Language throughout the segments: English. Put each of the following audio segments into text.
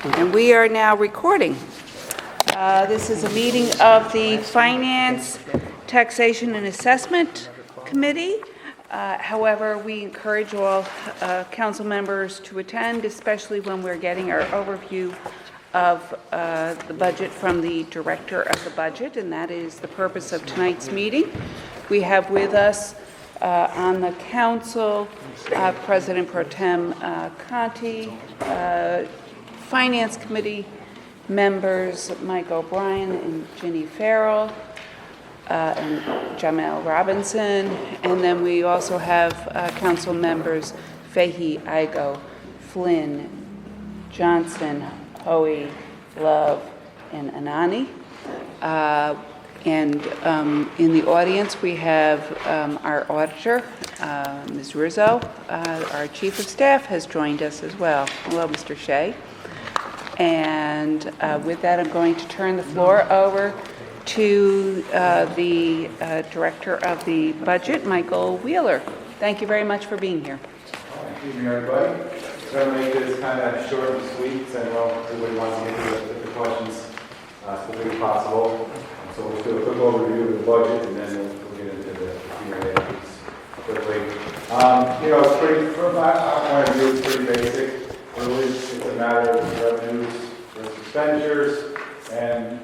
And we are now recording. This is a meeting of the Finance, Taxation, and Assessment Committee. However, we encourage all council members to attend, especially when we're getting our overview of the budget from the Director of the Budget, and that is the purpose of tonight's meeting. We have with us on the council President Pro Tem Conti, Finance Committee members Mike O'Brien and Ginny Farrell, and Jamel Robinson, and then we also have council members Fahey, Igo, Flynn, Johnson, Hoey, Love, and Anani. And in the audience we have our auditor, Ms. Rizzo. Our Chief of Staff has joined us as well. Hello, Mr. Shea. And with that, I'm going to turn the floor over to the Director of the Budget, Michael Wheeler. Thank you very much for being here. Good evening, everybody. I'm going to make this kind of short and sweet, because I know everybody wants to get to the questions as quickly as possible. So we'll do a quick overview of the budget, and then we'll get into the Q&A quickly. It's pretty, from my point of view, it's pretty basic. Really, it's a matter of revenues versus expenditures, and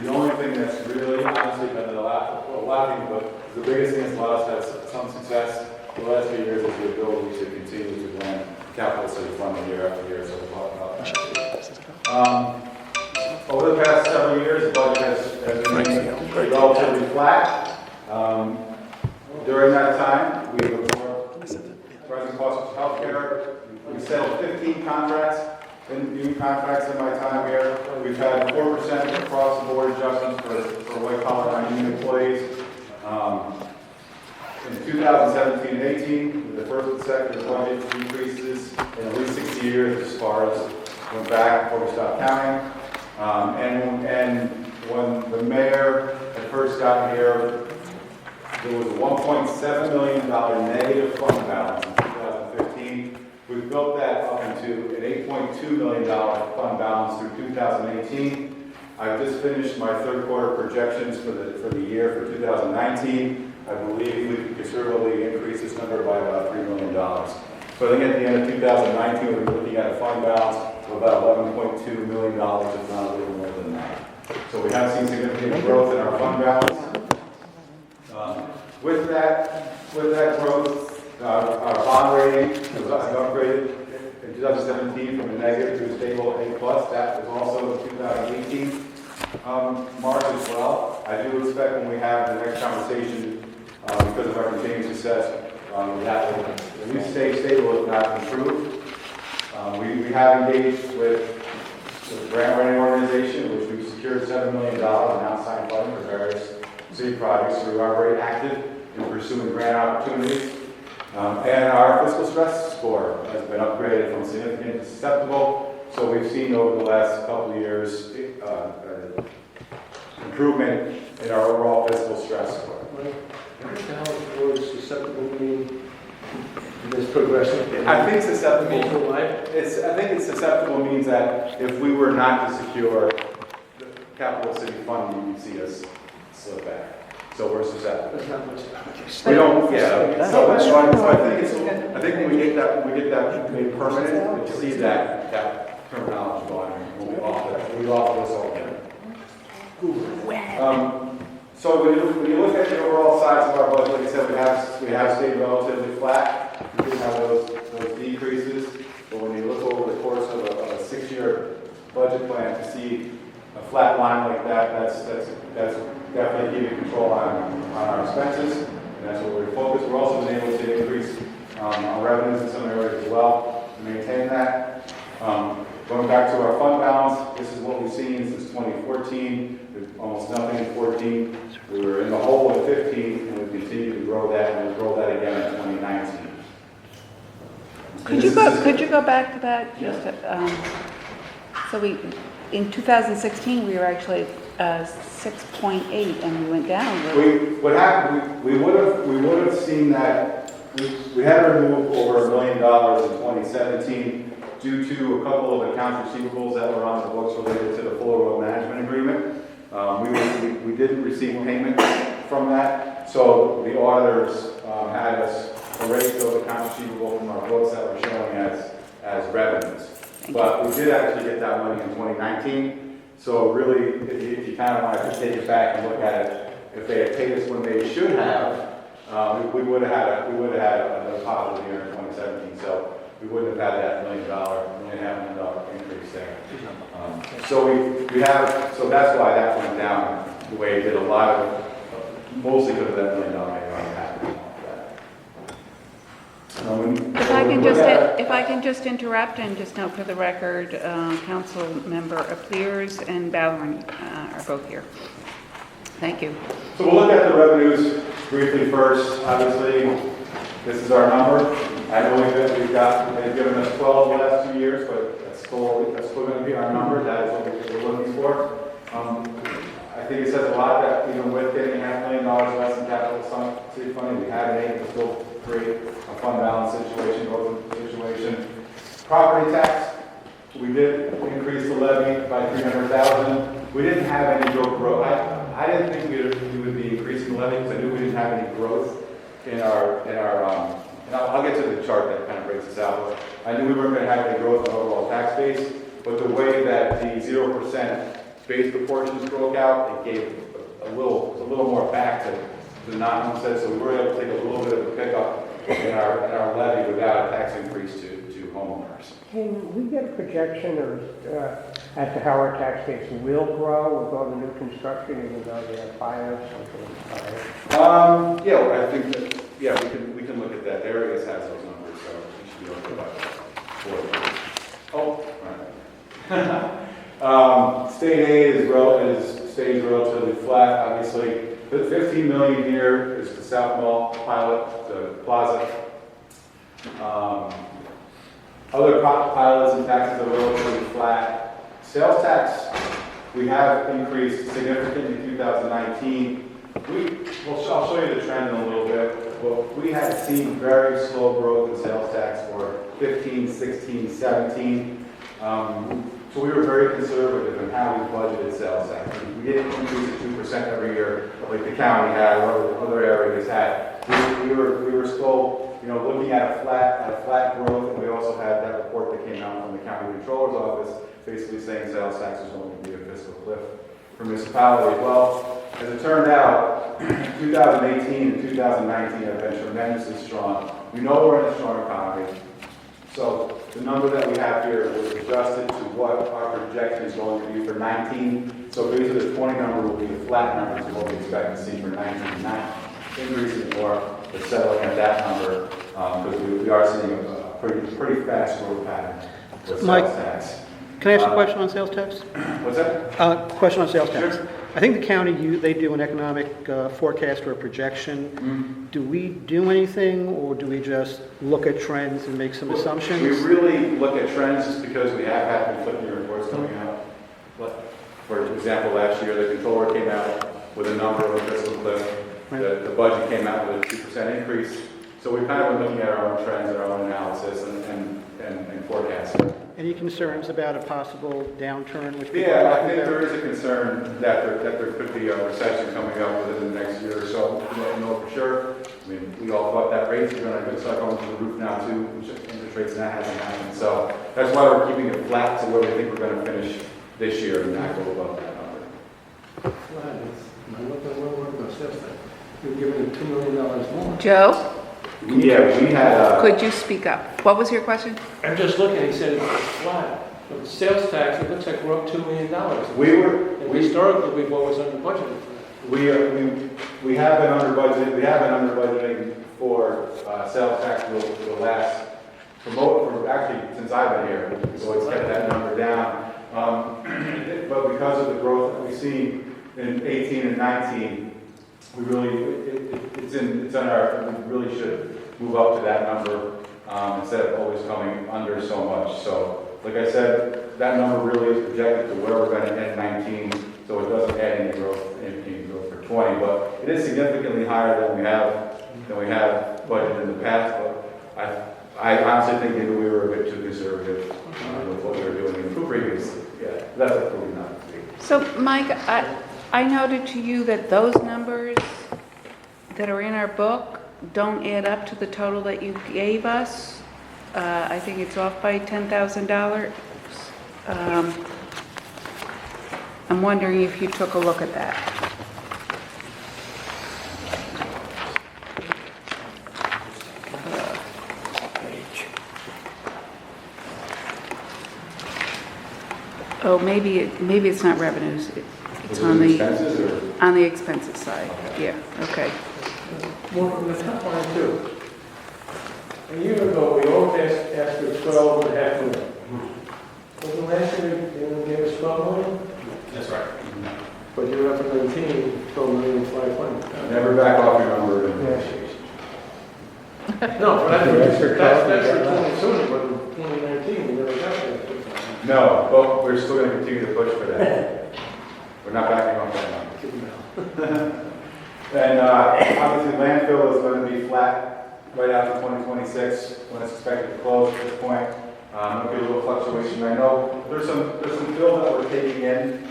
the only thing that's really, honestly, been a lot of things, but the biggest thing that's allowed us to have some success the last few years is the ability to continue to blend capital city funding year after year. So we'll talk about that. Over the past several years, the budget has remained relatively flat. During that time, we have absorbed rising costs of healthcare. We settled 15 contracts, new contracts in my time here. We've had 4% across the board adjustments for white collar non-union employees. In 2017 and 18, the first consecutive budget decreases in at least 60 years as far as went back before we stopped counting. And when the mayor had first got here, there was a $1.7 million negative fund balance in 2015. We've built that up into an $8.2 million fund balance through 2018. I've just finished my third quarter projections for the year for 2019. I believe we could conservatively increase this number by about $3 million. So I think at the end of 2019, we'll be looking at a fund balance of about $11.2 million, if not a little more than that. So we have seen significant growth in our fund balance. With that growth, our bond rating was upgraded in 2017 from a negative to a stable A+. That was also in 2018 March as well. I do expect when we have the next conversation, because of our continued success, that will at least stay stable, if not improve. We have engaged with the grant writing organization, which we've secured $7 million in outside funding for various city projects. So we are very active in pursuing grant opportunities. And our fiscal stress score has been upgraded from significant to acceptable. So we've seen over the last couple of years improvement in our overall fiscal stress score. How is susceptible mean this progression? I think susceptible. I think it's susceptible means that if we were not to secure the capital city funding, you'd see us slip back. So we're susceptible. There's not much. We don't. Yeah. So that's why. So I think when we get that made permanent, we'll see that terminology going. We offer this all again. So when you look at the overall size of our budget, like I said, we have stayed relatively flat. We did have those decreases, but when you look over the course of a 6-year budget plan to see a flat line like that, that's definitely keeping control on our expenses, and that's what we're focused. We're also been able to increase our revenues in some areas as well to maintain that. Going back to our fund balance, this is what we've seen since 2014. There's almost nothing in 14. We were in the hole in 15, and we continue to grow that, and we'll grow that again in 2019. Could you go back to that? So in 2016 we were actually 6.8, and we went down. What happened? We would have seen that we had to remove over $1 million in 2017. due to a couple of accounts receivables that were on the books related to the full road management agreement. We didn't receive payment from that, so the auditors had us erase those accounts receivable from our books that were showing as revenues. But we did actually get that money in 2019, so really, if you kind of want to take it back and look at it, if they had paid us when they should have, we would have had a positive year in 2017, so we wouldn't have had that $1.5 million increase there. So that's why that went down the way it did. Mostly because of that $1 million happening. If I can just interrupt and just note for the record, Council Member Appears and Bowering are both here. Thank you. So we'll look at the revenues briefly first. Obviously, this is our number. I know they've given us 12 the last 2 years, but that's still going to be our number. That is what we're looking for. I think it says a lot that even with getting $500,000 less in capital city funding, we have been able to still create a fund balance situation. Property tax, we did increase the levy by $300,000. We didn't have any real growth. I didn't think we would be increasing the levy because I knew we didn't have any growth in our and I'll get to the chart that kind of breaks this out. I knew we weren't going to have any growth in overall tax base, but the way that the 0% base proportions broke out, it gave a little more back to the non-homestead, so we were able to take a little bit of a pickup in our levy without a tax increase to homeowners. Can we get a projection as to how our tax base will grow with all the new construction, even though they have fires, something like fire? Yeah, I think that, we can look at that. The areas has those numbers, so we should be able to provide that. Oh, all right. State aid stays relatively flat, obviously. The $15 million here is the South Mall pilot, the plaza. Other pilots and taxes are relatively flat. Sales tax, we have increased significantly in 2019. I'll show you the trend in a little bit. Well, we had seen very slow growth in sales tax for 15, 16, 17. So we were very conservative in how we budgeted sales tax. We didn't increase it 2% every year like the county had or other areas had. We were still looking at a flat growth, and we also had that report that came out from the county controller's office basically saying sales tax is going to be a fiscal cliff for municipalities. Well, as it turned out, 2018 and 2019 have been tremendously strong. We know we're in a strong economy. So the number that we have here was adjusted to what our projection is going to be for 19. So basically the 20 number will be the flat number to what we expect to see for 19. Not increasing more, but settling at that number because we are seeing a pretty fast growth pattern with sales tax. Can I ask a question on sales tax? What's that? Question on sales tax. Sure. I think the county, they do an economic forecast or a projection. Mm-hmm. Do we do anything, or do we just look at trends and make some assumptions? We really look at trends just because we have had conflicting reports coming out. For example, last year the controller came out with a number of a fiscal cliff. Right. The budget came out with a 2% increase. So we've kind of been looking at our own trends and our own analysis and forecasting. Any concerns about a possible downturn? Which people Yeah, are I talking think about? there is a concern that there could be a recession coming up within the next year or so. We don't know for sure. I mean, we all thought that rates are going to start going to the roof now too, which interest rates and that hasn't happened. So that's why we're keeping it flat to where we think we're going to finish this year and not go above that number. You're giving them $2 million more. Joe, Yeah, we had. could you speak up? What was your question? I'm just looking, he said it's flat. But the sales tax, it looks like we're up $2 million. And historically, we've always under budgeted. We have been under budgeting. We have been under budgeting for sales tax for the last actually since I've been here. So it's kept that number down. But because of the growth that we've seen in 18 and 19, we really should move up to that number instead of always coming under so much. So, like I said, that number really is projected to where we're going to end 19, so it doesn't add any growth for 20. But it is significantly higher than we have budgeted in the past. But I honestly think maybe we were a bit too conservative. that's a prudent number. So, Mike, I noted to you that those numbers that are in our book don't add up to the total that you gave us. I think it's off by $10,000. I'm wondering if you took a look at that. Oh, maybe it's not revenues. It's on the Expenses or? on the expenses side. Yeah. Okay. More from the top line too. A year ago, we all asked for 12.5 million. Wasn't last year they gave us 12 million? That's right. But you're up to 19, 12,500,000. Never back off your number. No, but That's for 12, that's you for got that. 2020, but in 2019, we never got that. No, but we're still going to continue to push for that. We're not backing off that number. And obviously landfill is going to be flat right out to 2026 when it's expected to close at this point. There'll be a little fluctuation. I know there's some fill that we're taking in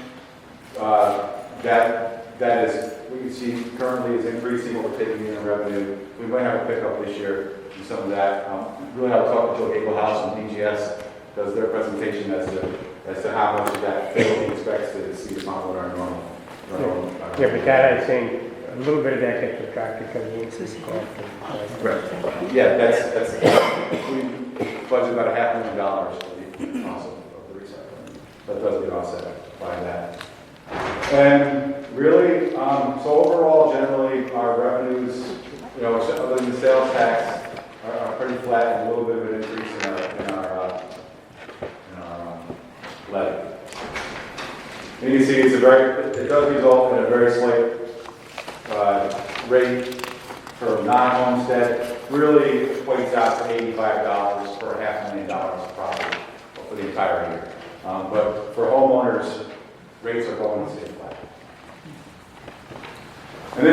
that is, what you see currently is increasing what we're taking in revenue. We might have a pickup this year in some of that. Really have to talk to Joe Gablehouse from DGS, does their presentation as to how much of that fill he expects to see come out with our normal. Yeah, but that, I think, a little bit of that gets subtracted because the increase cost. Right. Yeah, that's, we budgeted about $500,000 for the cost of the recycling. That does get offset by that. And really, so overall, generally, our revenues, other than the sales tax, are pretty flat, and a little bit of an increase in our levy. And you can see it does result in a very slight rate for non-homestead. Really equates out to $85 for $500,000 of property for the entire year. But for homeowners, rates are going to stay flat. And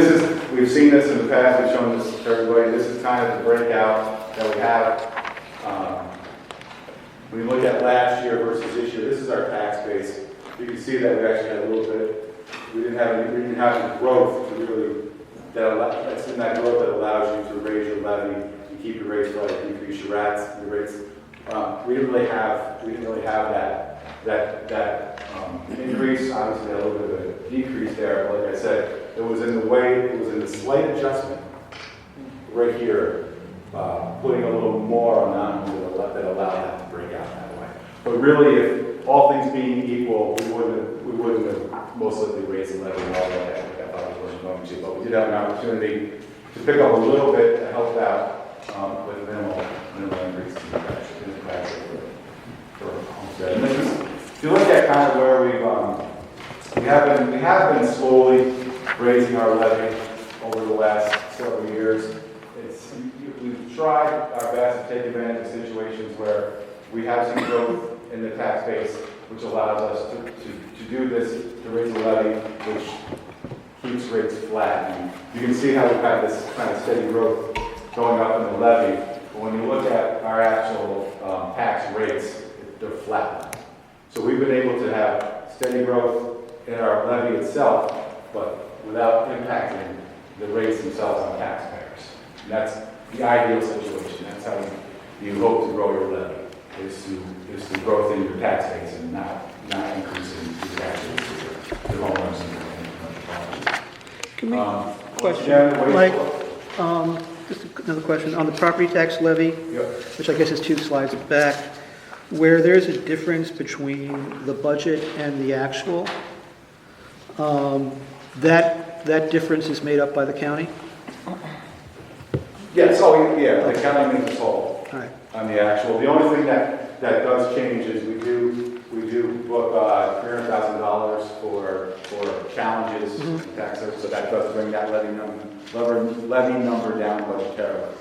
we've seen this in the past, we've shown this to everybody. This is kind of the breakout that we have. When you look at last year versus this year, this is our tax base. You can see that we actually had a little bit, we didn't have any growth to really, that's in that growth that allows you to raise your levy and keep your rates low, decrease your rates. We didn't really have that increase. Obviously, a little bit of a decrease there. But like I said, it was in the slight adjustment right here, putting a little more on non-home that allowed that to break out that way. But really, if all things being equal, we wouldn't have most likely raised the levy all the way. I thought we wasn't going to, but we did have an opportunity to pick up a little bit to help out with minimal increase in the tax rate for homestead. And this is, if you look at kind of where we have been slowly raising our levy over the last several years. We've tried our best to take advantage of situations where we have some growth in the tax base, which allows us to do this, to raise the levy, which keeps rates flat. And you can see how we've had this kind of steady growth going up in the levy. But when you look at our actual tax rates, they're flat. So we've been able to have steady growth in our levy itself, but without impacting the rates themselves on taxpayers. And that's the ideal situation. That's how you hope to grow your levy, is to growth in your tax base and not increasing your tax rates to your homeowners and commercial properties. Question, Mike, just another question. On the property tax levy, Yep. which I guess is 2 slides back, where there's a difference between the budget and the actual, that difference is made up by the county? Yeah, so the county makes us whole All right. on the actual. The only thing that does change is we do book $300,000 for challenges in tax service, so that does bring that levy number down budgetarily.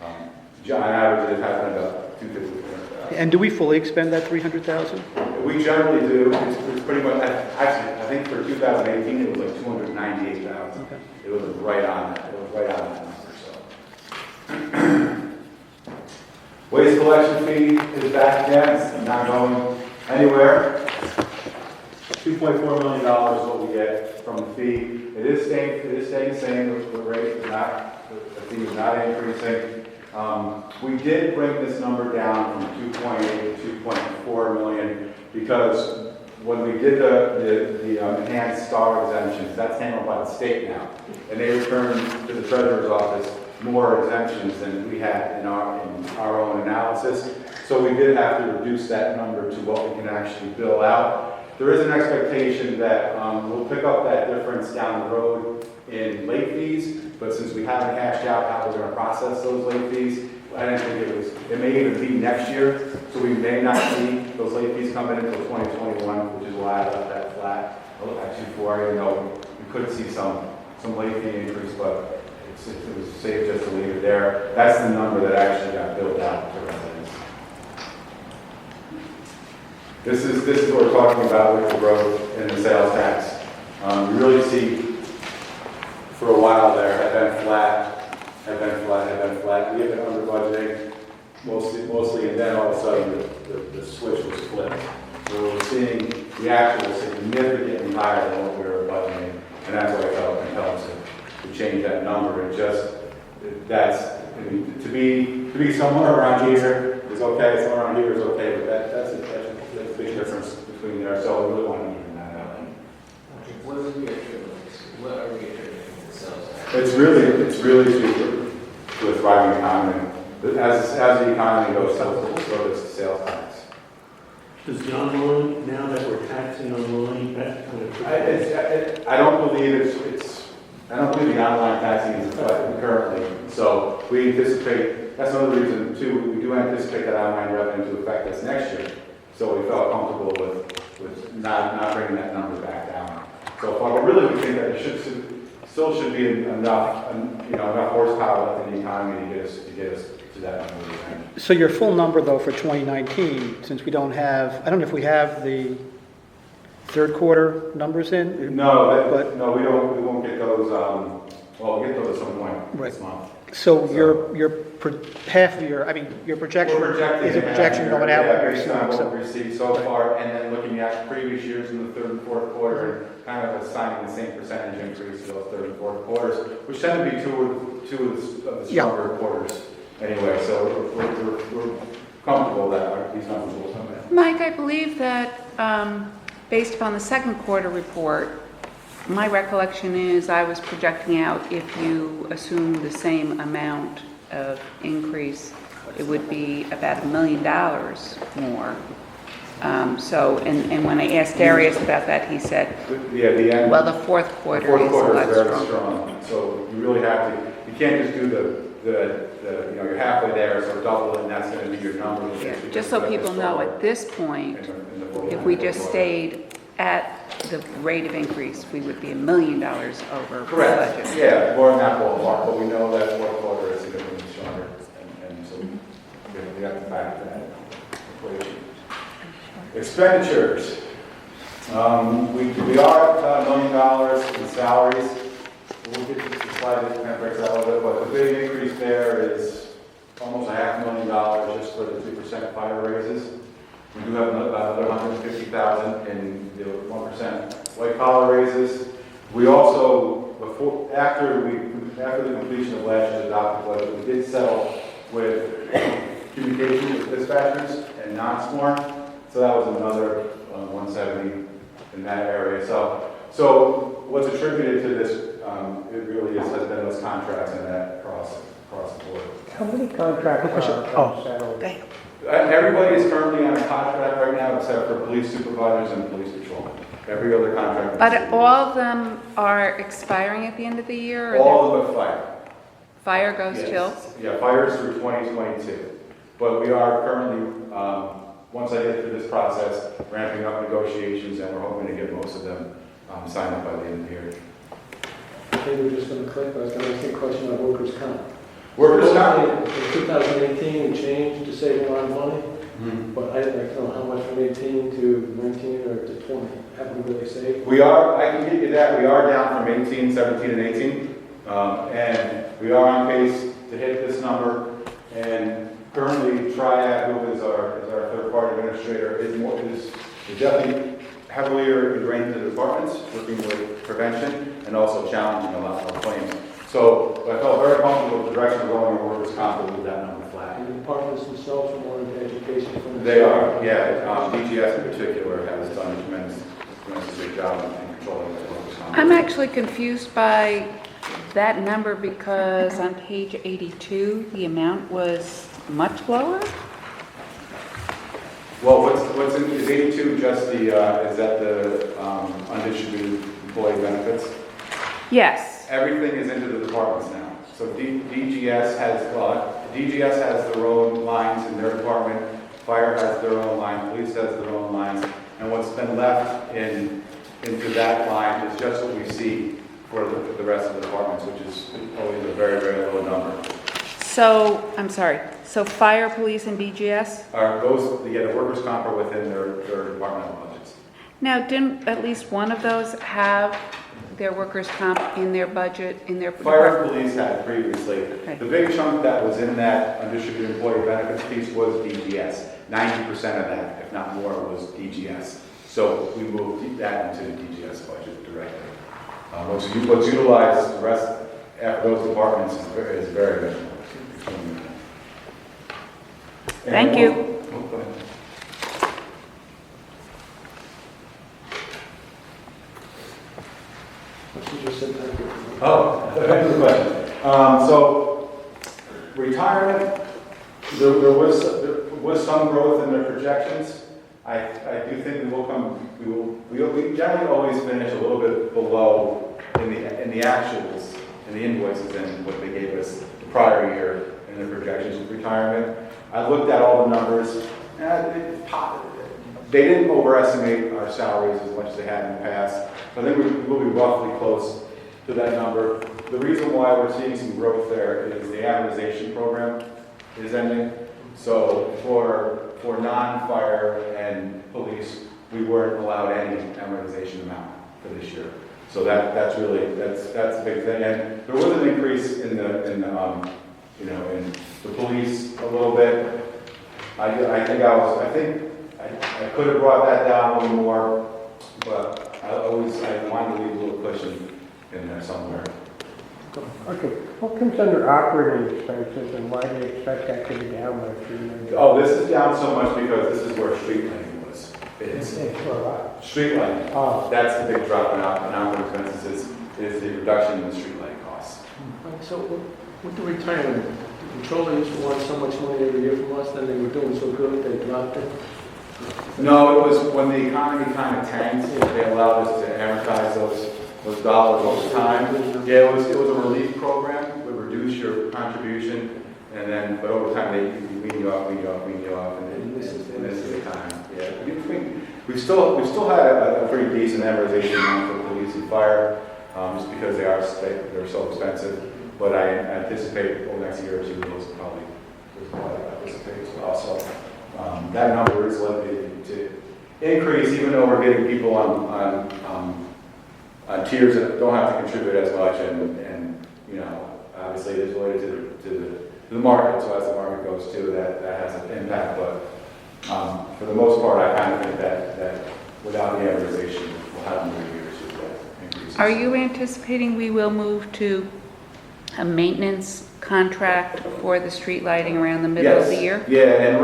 On average, it has been about $250,000. And do we fully expend that $300,000? We generally do. It's pretty much, actually, I think for 2018, it was like $298,000. Okay. It was right on that. It was right on that number, so. Waste collection fee is back again. It's not going anywhere. $2.4 million is what we get from the fee. It is staying the same, the rate is not, the fee is not increasing. We did bring this number down from 2.8 to 2.4 million because when we did the enhanced star exemptions, that's handled by the state now. And they returned to the treasurer's office more exemptions than we had in our own analysis. So we did have to reduce that number to what we can actually bill out. There is an expectation that we'll pick up that difference down the road in late fees, but since we haven't hashed out how we're going to process those late fees, I didn't think it may even be next year, so we may not see those late fees come in until 2021, which is why I left that flat at 2.4. Even though we could see some late fee increase, but it was safe just to leave it there. That's the number that actually got billed out to residents. This is what we're talking about with the growth in the sales tax. You really see for a while there have been flat. We have been under budgeting mostly, and then all of a sudden the switch was flipped. So we're seeing the actual significantly higher than what we were budgeting, and that's why I felt compelled to change that number. To be somewhere around here is okay, somewhere around here is okay, but that's a big difference between there. So we really want to even that out. What are we attributing to sales tax? It's really to a thriving economy. As the economy goes, so does the sales tax. Does the online, now that we're taxing online, that kind of... I don't believe I don't believe the online taxing is affected currently. So we anticipate, that's another reason too, we do anticipate that online revenue to affect us next year. So we felt comfortable with not bringing that number back down so far. But really we think that it still should be enough horsepower left in the economy to get us to that number. So your full number, though, for 2019, since we don't have, I don't know if we have the third quarter numbers in? No, we won't get those, we'll get those at some point this month. So your half of your, your projection We're projecting is a projection going out. Yeah, based on what we've received so far, and then looking at previous years in the third and fourth quarter, and kind of assigning the same percentage increase to those third and fourth quarters, which tend to be two of the stronger quarters anyway. So we're comfortable that these numbers will come in. Mike, I believe that based upon the second quarter report, my recollection is I was projecting out if you assume the same amount of increase, it would be about $1 million more. And when I asked Darius about that, he said, The end. well, the fourth quarter is a lot very stronger. strong. So you really have to, you can't just do you're halfway there, so double it, and that's going to be your number. Yeah, just so people know, at this point, if we just stayed at the rate of increase, we would be $1 million over Correct. budget. Yeah, more than that ballpark, but we know that fourth quarter is significantly stronger, and so we have to factor that equation. Expenditures. We are at $1 million in salaries. We'll get to the slide that kind of breaks out a little bit, but the big increase there is almost $500,000 just for the 2% fire raises. We do have about another $150,000 in the 1% white collar raises. We also, after the completion of last year's adopted budget, we did settle with communication with dispatchers and non-sworn. So that was another 170 in that area. So what's attributed to this, it really has been those contracts and that across the board. How many contracts are settled? Everybody is currently on a contract right now except for police supervisors and police patrol. Every other contract. But all of them are expiring at the end of the year? Or all of them fire. Fire goes till? Yeah, fire is through 2022. But we are currently, once I get through this process, ramping up negotiations, and we're hoping to get most of them signed up by the end of the year. I think we're just going to click. I was going to ask you a question on workers' comp. Workers' comp. In 2018, we changed to save a lot of money, but I'd like to know how much from 18 to 19 or to 20 haven't we really saved? I can get you that. We are down from 18, 17, and 18. And we are on pace to hit this number. And currently, Triad, who is our third-party administrator, is definitely heavily ingrained into the departments, working with prevention, and also challenging a lot of claims. So I felt very comfortable with the direction we're going, and workers' comp to leave that number flat. And the departments themselves are more into education from the... They are, yeah. DGS in particular has done a tremendous good job in controlling the workers' comp. I'm actually confused by that number because on page 82, the amount was much lower? Well, what's in, is 82 just the, is that the undistributed employee benefits? Yes. Everything is into the departments now. So DGS has their own lines in their department, fire has their own line, police has their own lines, and what's been left into that line is just what we see for the rest of the departments, which is always a very, very low number. So, I'm sorry, so fire, police, and BGS? The workers' comp are within their departmental budgets. Now, didn't at least one of those have their workers' comp in their budget, in their... Fire and police had previously. Okay. The big chunk that was in that undistributed employee benefits piece was DGS. 90% of that, if not more, was DGS. So we moved that into the DGS budget directly. What's utilized the rest after those departments is very minimal. Thank you. Go ahead. She just said thank you. Oh, thanks for the question. So, retirement, there was some growth in their projections. I do think we generally always finish a little bit below in the actuals, in the invoices and what they gave us the prior year in their projections of retirement. I looked at all the numbers, and they didn't overestimate our salaries as much as they had in the past. So I think we'll be roughly close to that number. The reason why we're seeing some growth there is the amortization program is ending. So for non-fire and police, we weren't allowed any amortization amount for this year. So that's a big thing. And there was an increase in the police a little bit. I could have brought that down a little more, but I wanted to leave a little cushion in there somewhere. Okay, what comes under operating expenses and why do you expect that to be down by $3 million? Oh, this is down so much because this is where street lighting was. It's for a lot. Street lighting. Oh, That's the big drop in operating expenses is the reduction in the street lighting costs. So with the retirement, the controller used to want so much money every year from us, then they were doing so good, they dropped it. No, it was when the economy kind of tanked, they allowed us to amortize those dollars over time. Yeah, it was a relief program. We reduce your contribution, but over time they wean you off, and this is the time. Yeah, we still had a pretty decent amortization amount for police and fire, just because they're so expensive. But I anticipate over the next year or two those probably anticipate as well. So that number is likely to increase, even though we're getting people on tiers that don't have to contribute as much, and obviously it is related to the market. So as the market goes too, that has an impact. But for the most part, I kind of think that without the amortization, we'll have more years with increases. Are you anticipating we will move to a maintenance contract for the street lighting around the middle of the year? Yeah, and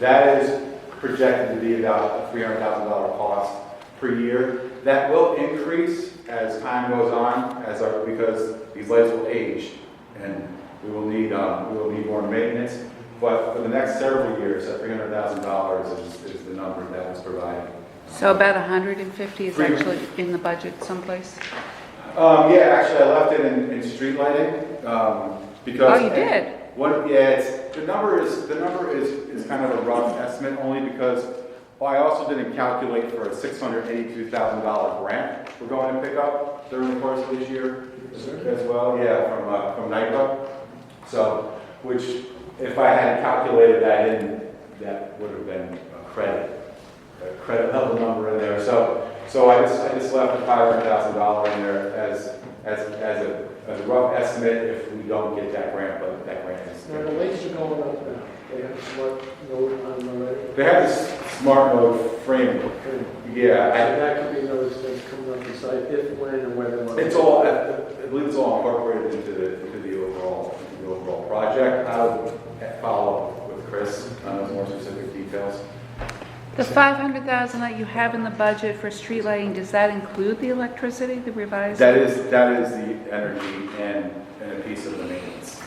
that is projected to be about a $300,000 cost per year. That will increase as time goes on, because these lights will age, and we will need more maintenance. But for the next several years, that $300,000 is the number that was provided. So about 150 is actually in the budget someplace? Yeah, actually, I left it in street lighting because. Oh, you did? The number is kind of a rough estimate, only because I also didn't calculate for a $682,000 grant we're going to pick up during the course of this year as well. Yeah, from NIPA. So, which if I had calculated that in, that would have been a credit level number in there. So I just left the $500,000 in there as a rough estimate if we don't get that grant, but that grant is. Now, the lights are going up now. They have a smart note on them already. They have this smart mode framework. So Yeah, that could be those things coming up the site, if, when, and whether. it's all, I believe it's all incorporated into the overall project. I'll follow up with Chris on those more specific details. The 500,000 that you have in the budget for street lighting, does that include the electricity, the revised? That is the energy and a piece of the maintenance.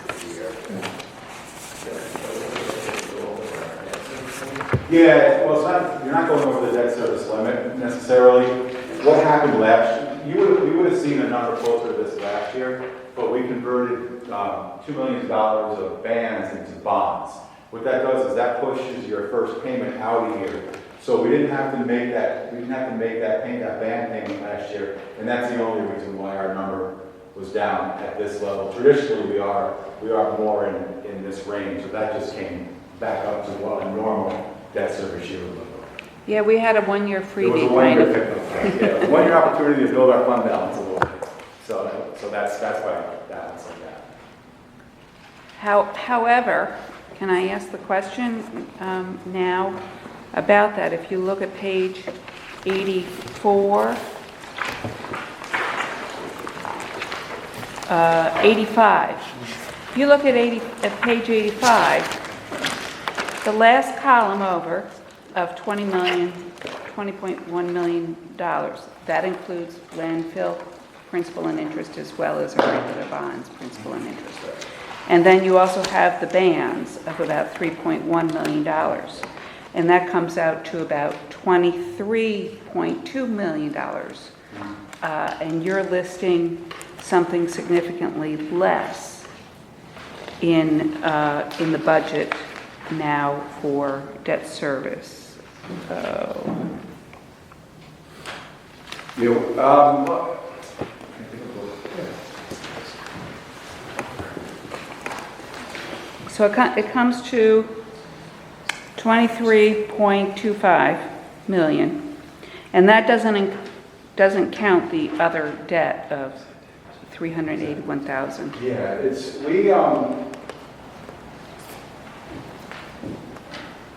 Yeah, well, it's not, you're not going over the debt service limit necessarily. What happened last, we would have seen a number closer to this last year, but we converted $2 million of bands into bonds. What that does is that pushes your first payment out a year. So we didn't have to make that, band payment last year, and that's the only reason why our number was down at this level. Traditionally, we are more in this range, so that just came back up to what a normal debt service year would look like. Yeah, we had a one-year It was freebie a kind one-year of. pickup, yeah, one-year opportunity to build our fund balance a little bit. So that's why that was like that. However, can I ask the question now about that? If you look at page 84, 85. If you look at page 85, the last column over of $20.1 million, that includes landfill principal and interest as well as our regular bonds, principal and interest. And then you also have the bands of about $3.1 million. And that comes out to about $23.2 million. And you're listing something significantly less in the budget now for debt service. So it comes to 23.25 million, and that doesn't count the other debt of 381,000. Yeah,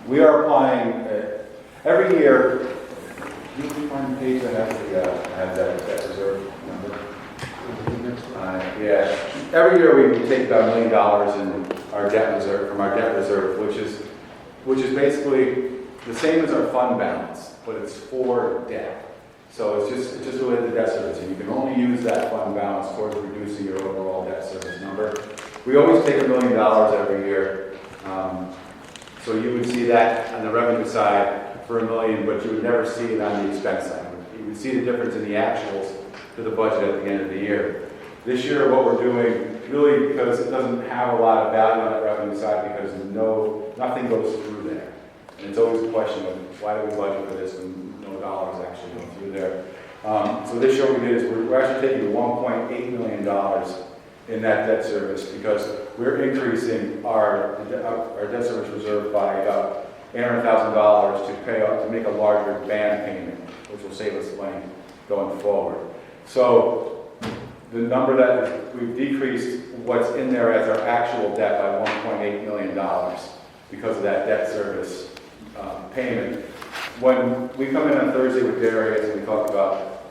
we are applying every year. You can find the page that has that reserve number. Yeah, every year we take about $1 million in our debt reserve from our debt reserve, which is basically the same as our fund balance, but it's for debt. So it's just related to debt service, and you can only use that fund balance towards reducing your overall debt service number. We always take $1 million every year, so you would see that on the revenue side for $1 million, but you would never see it on the expense side. You would see the difference in the actuals to the budget at the end of the year. This year, what we're doing, really because it doesn't have a lot of value on that revenue side because nothing goes through there. And it's always a question of why do we budget for this when no dollars actually go through there. So this year what we did is we're actually taking $1.8 million in that debt service because we're increasing our debt service reserve by $800,000 to make a larger band payment, which will save us money going forward. So the number that we've decreased what's in there as our actual debt by $1.8 million because of that debt service payment. When we come in on Thursday with Darius and we talk about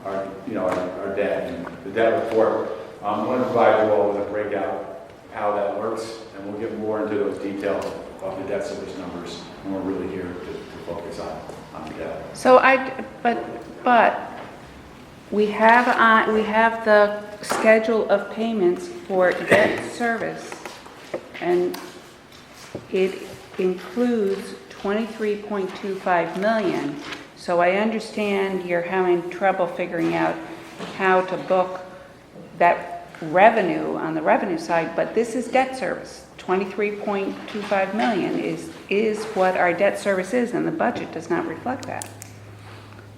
our debt and the debt report, I'm going to provide you all with a breakout of how that works, and we'll get more into those details of the debt service numbers, and we're really here to focus on the debt. So but we have the schedule of payments for debt service, and it includes 23.25 million. So I understand you're having trouble figuring out how to book that revenue on the revenue side, but this is debt service. 23.25 million is what our debt service is, and the budget does not reflect that.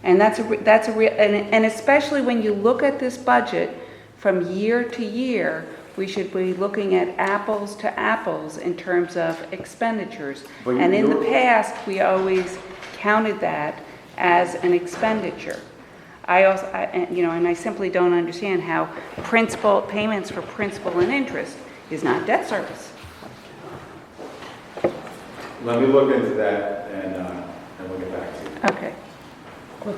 And that's a real, and especially when you look at this budget from year to year, we should be looking at apples to apples in terms of expenditures. And in the past, we always counted that as an expenditure. And I simply don't understand how payments for principal and interest is not debt service. Let me look into that and we'll get Okay.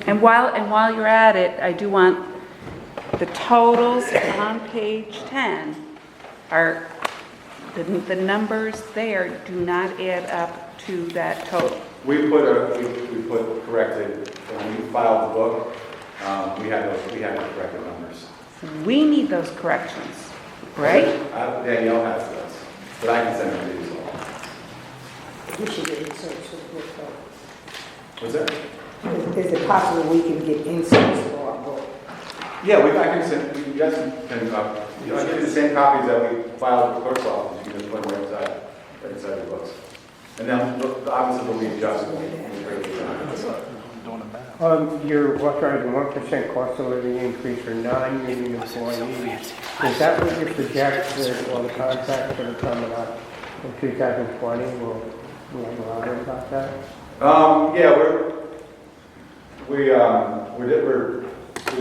And while you're at it, I do want the totals on page 10 are, the numbers there do not add up to that total. We put corrected, when we filed the book, we had the corrected numbers. We need those corrections, right? Danielle has those, but I can send them to you as well. We should get inserts for the book, though. Was that? Is it possible we can get inserts for our book? Yeah, I can send, you guys can, I'll give you the same copies that we filed with the clerk's office, you can just put them right inside the books. And then, obviously, we'll be adjusting. You're authorizing 1% cost of living increase for non-union employees. Is that what you project that all the contracts that are coming up in 2020 will have a lot about that? Yeah, we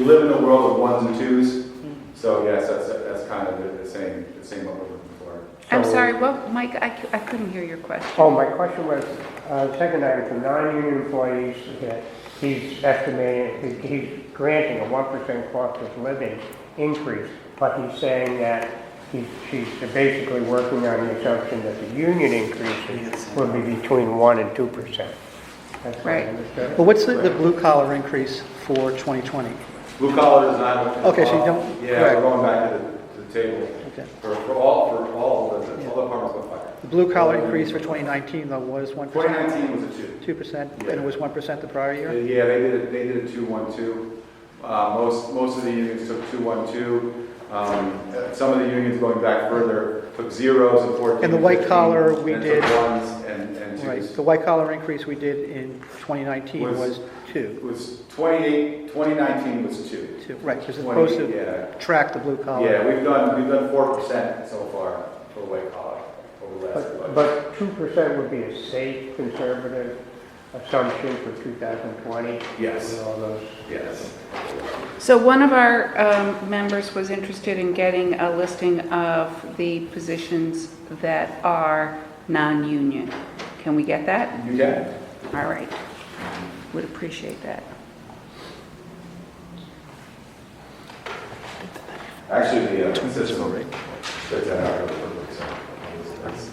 live in a world of ones and twos, so yes, that's kind of the same what we're looking for. I'm sorry, well, Mike, I couldn't hear your question. Oh, my question was, second item, for non-union employees, that he's estimating, he's granting a 1% cost of living increase, but he's saying that she's basically working on the assumption that the union increases will be between 1 and 2%. That's what I Right. understood. But what's the blue collar increase for 2020? Blue collar is not. Okay, so you don't- Yeah, correct. we're going back to the table. Okay. For all the departments on fire. The blue collar increase for 2019, though, was 1%? 2019 was a 2. 2%, and it was 1% the prior year? Yeah, they did a 2-1-2. Most of the unions took 2-1-2. Some of the unions going back further took zeros and 14. And the white 15, collar we and did- took ones and twos. Right, the white collar increase we did in 2019 was 2. It was 2019 was 2. Right, because it's supposed to Yeah. track the blue collar. Yeah, we've done 4% so far for white collar over the last budget. But 2% would be a safe, conservative assumption for 2020? Yes. With all those. Yes. So one of our members was interested in getting a listing of the positions that are non-union. Can we get that? You can. All right. Would appreciate that. Actually, the system spits that out really quickly, so that's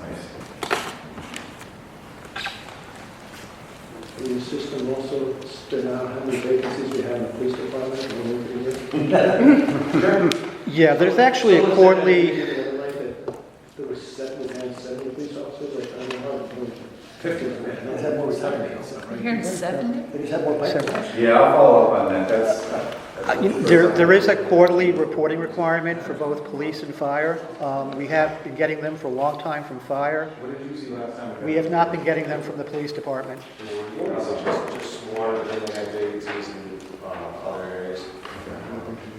nice. Will the system also spit out how many vacancies we have in the police department in one year? Yeah, there's actually a quarterly, There were 70 police officers, like, I don't know, 50. Is that what we're talking about? We're hearing 70? They just had more vacancies. Yeah, I'll follow up on that. there is a quarterly reporting requirement for both police and fire. We have been getting them for a long time from fire. What did you see last time? We have not been getting them from the police department. Just more than they have vacancies in other areas.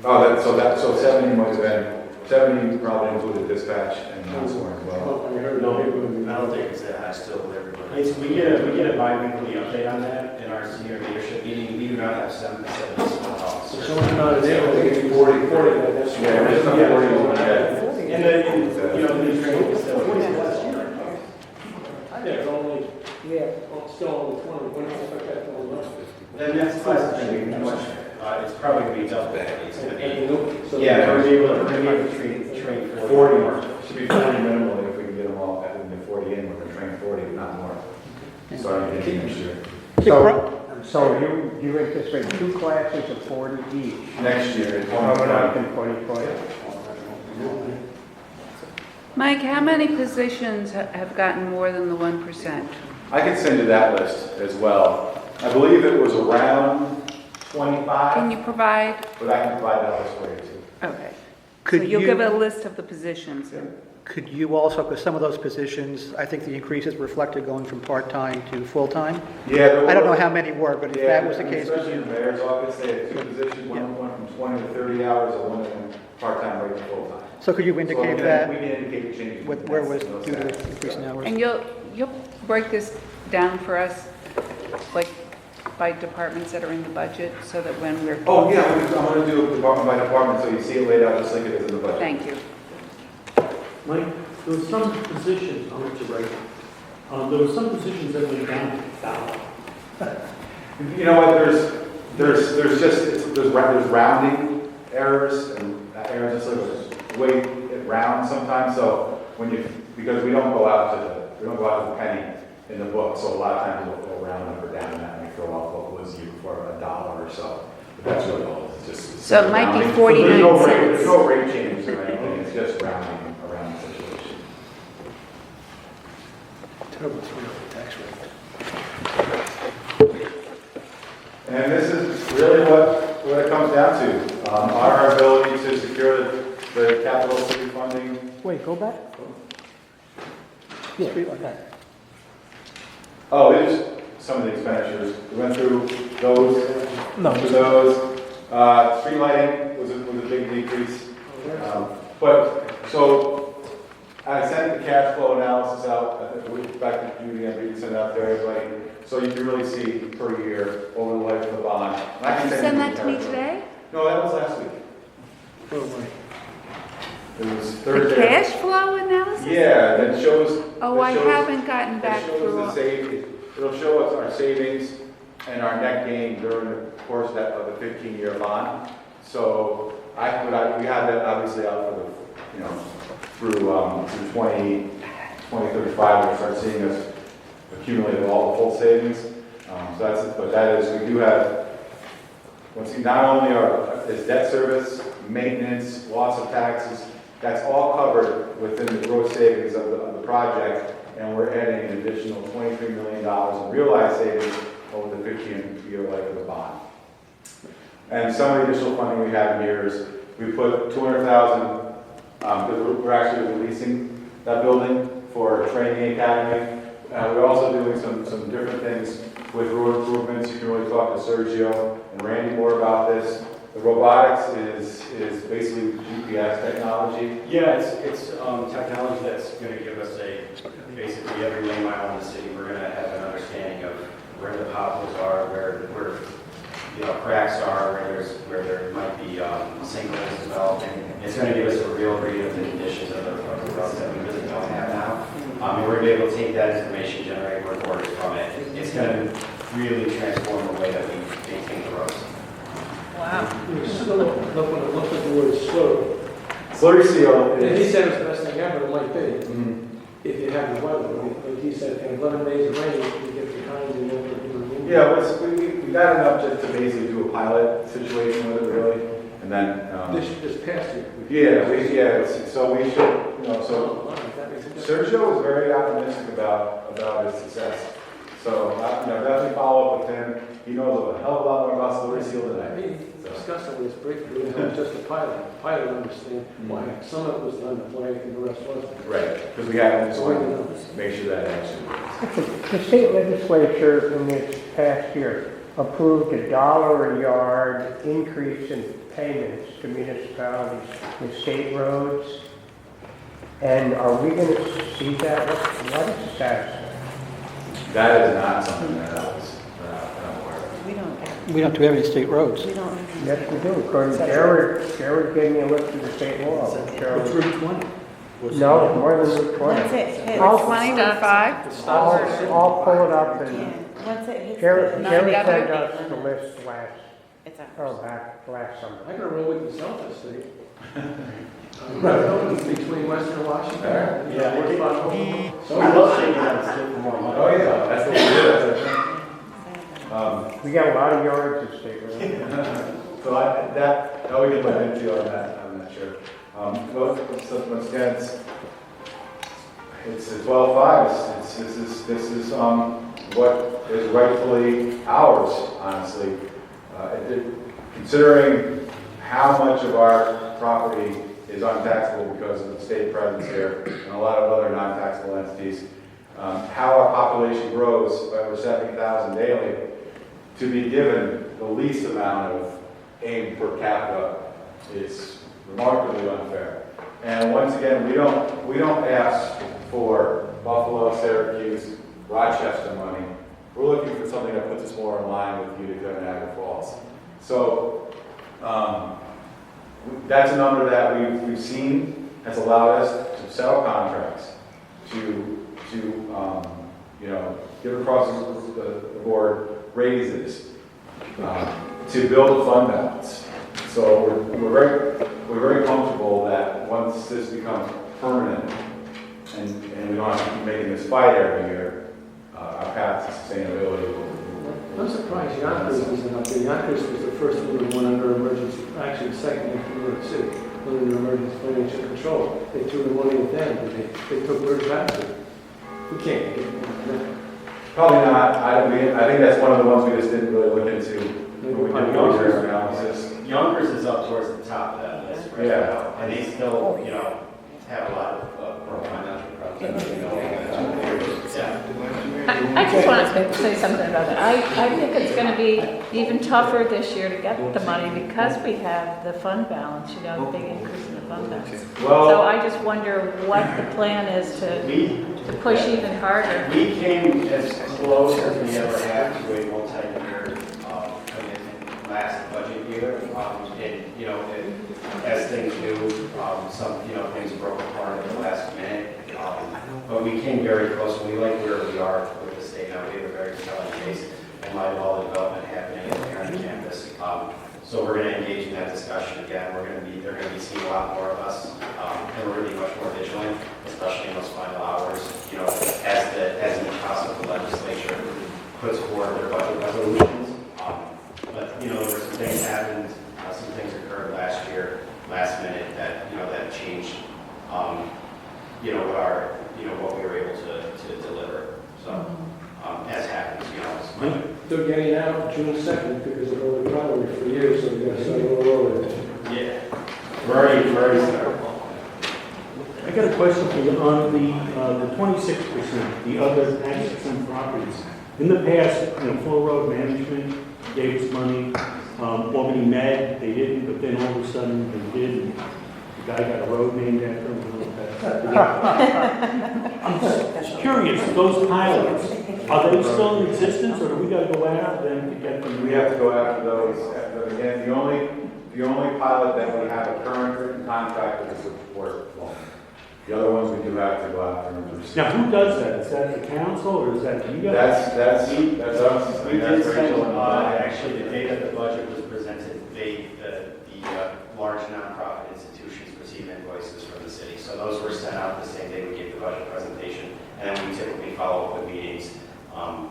So 70 might have been, 70 probably included dispatch and non-sworn as well. I heard No, no I people. don't think it's that high still with everybody. We get a bi-weekly update on that in our senior leadership meeting. We do not have 7 officers. So someone not there, I think it's 40, that's. Yeah, we're just on 40 is what we had. And then, the training is still. Yeah, it's only, Yeah. still only 20, when I expect that to go up. Then that's going to be much, it's probably going to be double that. So- Yeah, we're going to be able to train 40, should be 40 minimally if we can get them all, at the 40 in, we're going to train 40, not more. Starting next year. So you anticipate 2 classes of 40 each Next year, coming up in 2020? Mike, how many positions have gotten more than the 1%? I could send you that list as well. I believe it was around 25, Can you provide? but I can provide that list for you too. Okay. So Could you'll give a you, list of the positions. could you also, because some of those positions, I think the increases reflected going from part-time to full-time? Yeah. I don't know how many were, but if that was the case, could Especially in you? the mayor's office, they had 2 positions, one went from 20 to 30 hours, and one went part-time right to full-time. So could you So we indicate can- that, We can indicate the changes. where was in those due to stats. the increase in hours? And you'll break this down for us, like by departments that are in the budget, so that when we're. Oh, yeah, I'm going to do it department by department, so you see it laid out just like it is in the budget. Thank you. Mike, there were some positions, I'll let you write, there were some positions that went down to You know what, there's rounding errors, and errors just like the way it rounds sometimes, so because we don't go out to the penny in the book, so a lot of times we'll round up or down that, and we throw off what was you for $1 or so. But that's really all, it's just. So it might be rounding. 49 There's cents. no rate changes or anything, it's just rounding around the situation. Terrible thing on the tax rate. And this is really what it comes down to, our ability to secure the capital city funding. Wait, go back? Yeah, okay. Oh, it is some of the expenditures. We went through those. No. Through those. Street lighting was a big decrease. So I sent the cash flow analysis out. I think back to Judy and we sent it out to everybody. So you can really see per year over the life of the bond. And I can Did you send you that to me the today? No, that was last week. Oh, my. It was The Thursday. cash flow analysis? Yeah, that shows. Oh, that I shows- haven't gotten It back shows through the all. it'll show us our savings and our net gain during the course of the 15-year bond. So we had that obviously out for through 2035, we'll start seeing us accumulate all the full savings. So that's it, but that is, we do have, not only is debt service, maintenance, loss of taxes, that's all covered within the gross savings of the project, and we're adding an additional $23 million in realized savings over the 15-year life of the bond. And some of the additional funding we have here is we put $200,000, because we're actually releasing that building for a training academy. We're also doing some different things with road improvements. You can really talk to Sergio and Randy more about this. The robotics is basically GPS technology. Yeah, it's technology that's going to give us basically every lane mile in the city, we're going to have an understanding of where the potholes are, where cracks are, where there might be sinkholes developing. It's going to give us a real read of the conditions of the roads that we really don't have now. And we're going to be able to take that information, generate reports from it. It's going to really transform the way that we maintain the roads. Wow. Just a little, look at the word slow. Slurry seal And he is. said it's the best thing ever, it might be, Mhm. if you have the weather. Like he said, in 11 days of rain, you get the kinds of weather. Yeah, we got enough to basically do a pilot situation with it really, and then. This past year. So we should, so All right, that makes a difference. Sergio was very optimistic about his success. So, definitely follow up with him. He knows a hell of a lot more about slurry seal than I do. He discussed it with his breakthrough, it was just a pilot. Pilot understand why some of it was done the flag and the rest wasn't. Right, because we have So we to don't know. make sure that actually works. The state legislature in this past year approved $1 a yard increase in payments to municipalities with state roads. And are we going to see that? What is the status? That is not something that I was aware of. We don't have, We don't have any state roads. we don't have. Yes, we do. According to Jared gave me a list of the state law. It's Route 20. No, more than Route 20. Once it hits, I'll- 20, Route 5? I'll pull it up yeah, and once it hits. Jerry the sent 90 us the list It's a- last summer. I got a road with the south of the state. Between western Washington. Yeah, we're We're So we love shaking that stick for more money. Oh, yeah, that's what we do. We got a lot of yards in state roads. So we can look into on that, I'm not sure. Once again, it's 12.5, this is what is rightfully ours, honestly. Considering how much of our property is untaxable because of the state presence here and a lot of other non-taxable entities, how our population grows by over 70,000 daily, to be given the least amount of aid per capita is remarkably unfair. And once again, we don't ask for Buffalo, Syracuse, Rochester money. We're looking for something that puts us more in line with Utica and Niagara Falls. So that's a number that we've seen has allowed us to settle contracts, to give across the board raises to build a fund balance. So we're very comfortable that once this becomes permanent and we don't have to keep making this fight every year, our path to sustainability will. I'm surprised Yonkers isn't up there. Yonkers was the first one that went under emergency, actually the second after New York City, under emergency financial control. They threw the money with them, but they took word back to it. We can't get it. Probably not. I think that's one of the ones we just didn't really look into when we did the reserve analysis. Yonkers is up towards the top of that list right Yeah. now, and they still, have a lot of financial problems. Yeah. I just want to say something about that. I think it's going to be even tougher this year to get the money because we have the fund balance, the big increase in the fund balance. Well- So I just wonder what the plan is to push even harder. We came as close as we ever have to a multi-year commitment last budget year. As things do, some, things broke apart at the last minute. But we came very close, and we like where we are with the state now. We have a very compelling case in light of all the development happening here on campus. So we're going to engage in that discussion again. They're going to be seeing a lot more of us, and we're going to be much more vigilant, especially in those final hours. As the process of the legislature puts forward their budget resolutions. But there were some things happened, some things occurred last year, last minute that that changed. What we were able to deliver. So, as happens, They're getting out June 2nd because of early primary for years, so they're going to start a little earlier. yeah, we're already started. I got a question for you on the 26%, the other assets and properties. In the past, Full Road Management gave us money, Albany Med, they didn't, but then all of a sudden they did. And the guy got a road named after him. I'm just curious, those pilots, are they still in existence, or do we got to go after them to get them? We have to go after those. Again, the only pilot that we have a current written contract with is the port loan. The other ones we do have to go after. Now, who does that? Is that the council, or is that you guys? That's us. We That's did send, Rachel and I. actually, the day that the budget was presented, the large nonprofit institutions receive invoices from the city. So those were sent out the same day we gave the budget presentation, and then we typically follow up with meetings, and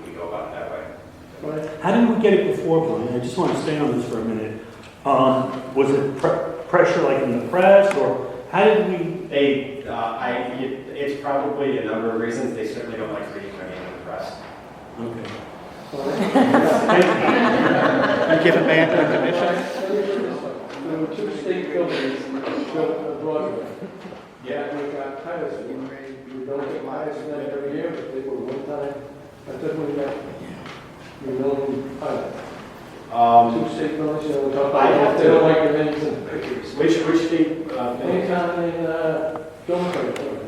we go about it that way. How did we get it before, Brian? I just want to stay on this for a minute. Was it pressure like in the press, or how did we? It's probably a number of reasons. They certainly don't like reading my name in the press. Okay. You give a man a commission? There were two state buildings built on Broadway. Yeah. We got pilots. We don't get pilots in that every year, but they were one time. I think we got pilots. Two state buildings, we talk about, they don't like your names in pictures. Which state? Anytime in, Dormitory.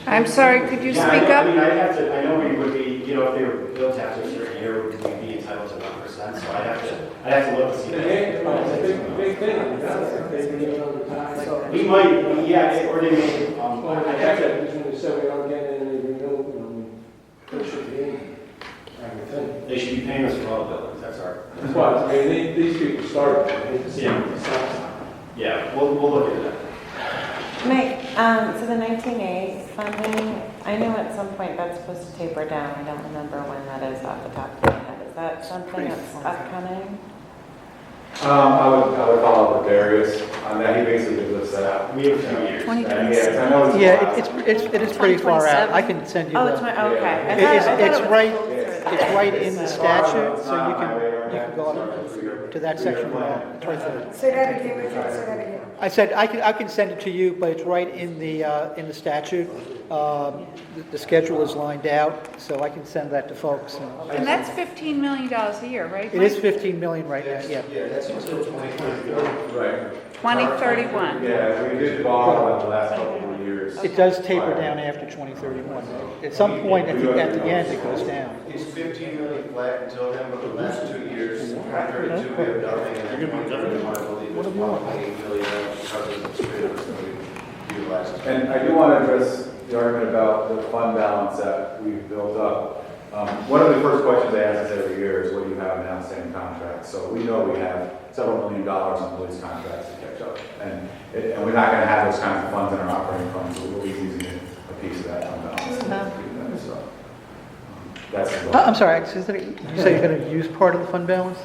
I'm sorry, could you Yeah, speak up? I know we would be, if they were built after a certain year, we'd be entitled to 1%, so I'd have to look to see that. It's a big thing. They've been given on the time, so. We might, yeah, or they may, Well, I'd I have to, checked, because when they said we don't get any renewal, they should be, I would think. they should be paying us for all the buildings, that's our. But, I mean, these people started, I hate to see Yeah. it. Yeah, we'll look into that. Mike, so the 19A funding, I know at some point that's supposed to taper down. I don't remember when that is off the top of my head. Is that something that's upcoming? I would follow up with Darius on that. He basically gives us that. We have a few years. 2027. I know it's. Yeah, it is pretty far out. I can send you Oh, it's the, my, okay. I It thought- is- I thought it's it was right- closer than it's that. right in the statute, It's so not you on my radar can yet. go It's up to that section. It's right there. Say that again, Richard, say that again. I said I can send it to you, but it's right in the statute. The schedule is lined out, so I can send that to folks. And that's $15 million a year, right? It is 15 million right now, yeah. Yeah, that's until 2024. Right. 2031. Yeah, we did borrow in the last couple of years. It does taper down after 2031. At some point, at the end, it goes down. It's 15 million flat until then, but the last 2 years, 2032, we have nothing, and then 2031, I believe, it's 1.8 million because of the street that we utilize And I do want to address the argument about the fund balance that we've built up. One of the first questions I ask us every year is, what do you have in outstanding contracts? So we know we have several $1 million in police contracts to catch up. And we're not going to have those kinds of funds in our operating funds, so we'll be using a piece of that fund balance. So, that's the goal. I'm sorry, did you say you're going to use part of the fund balance?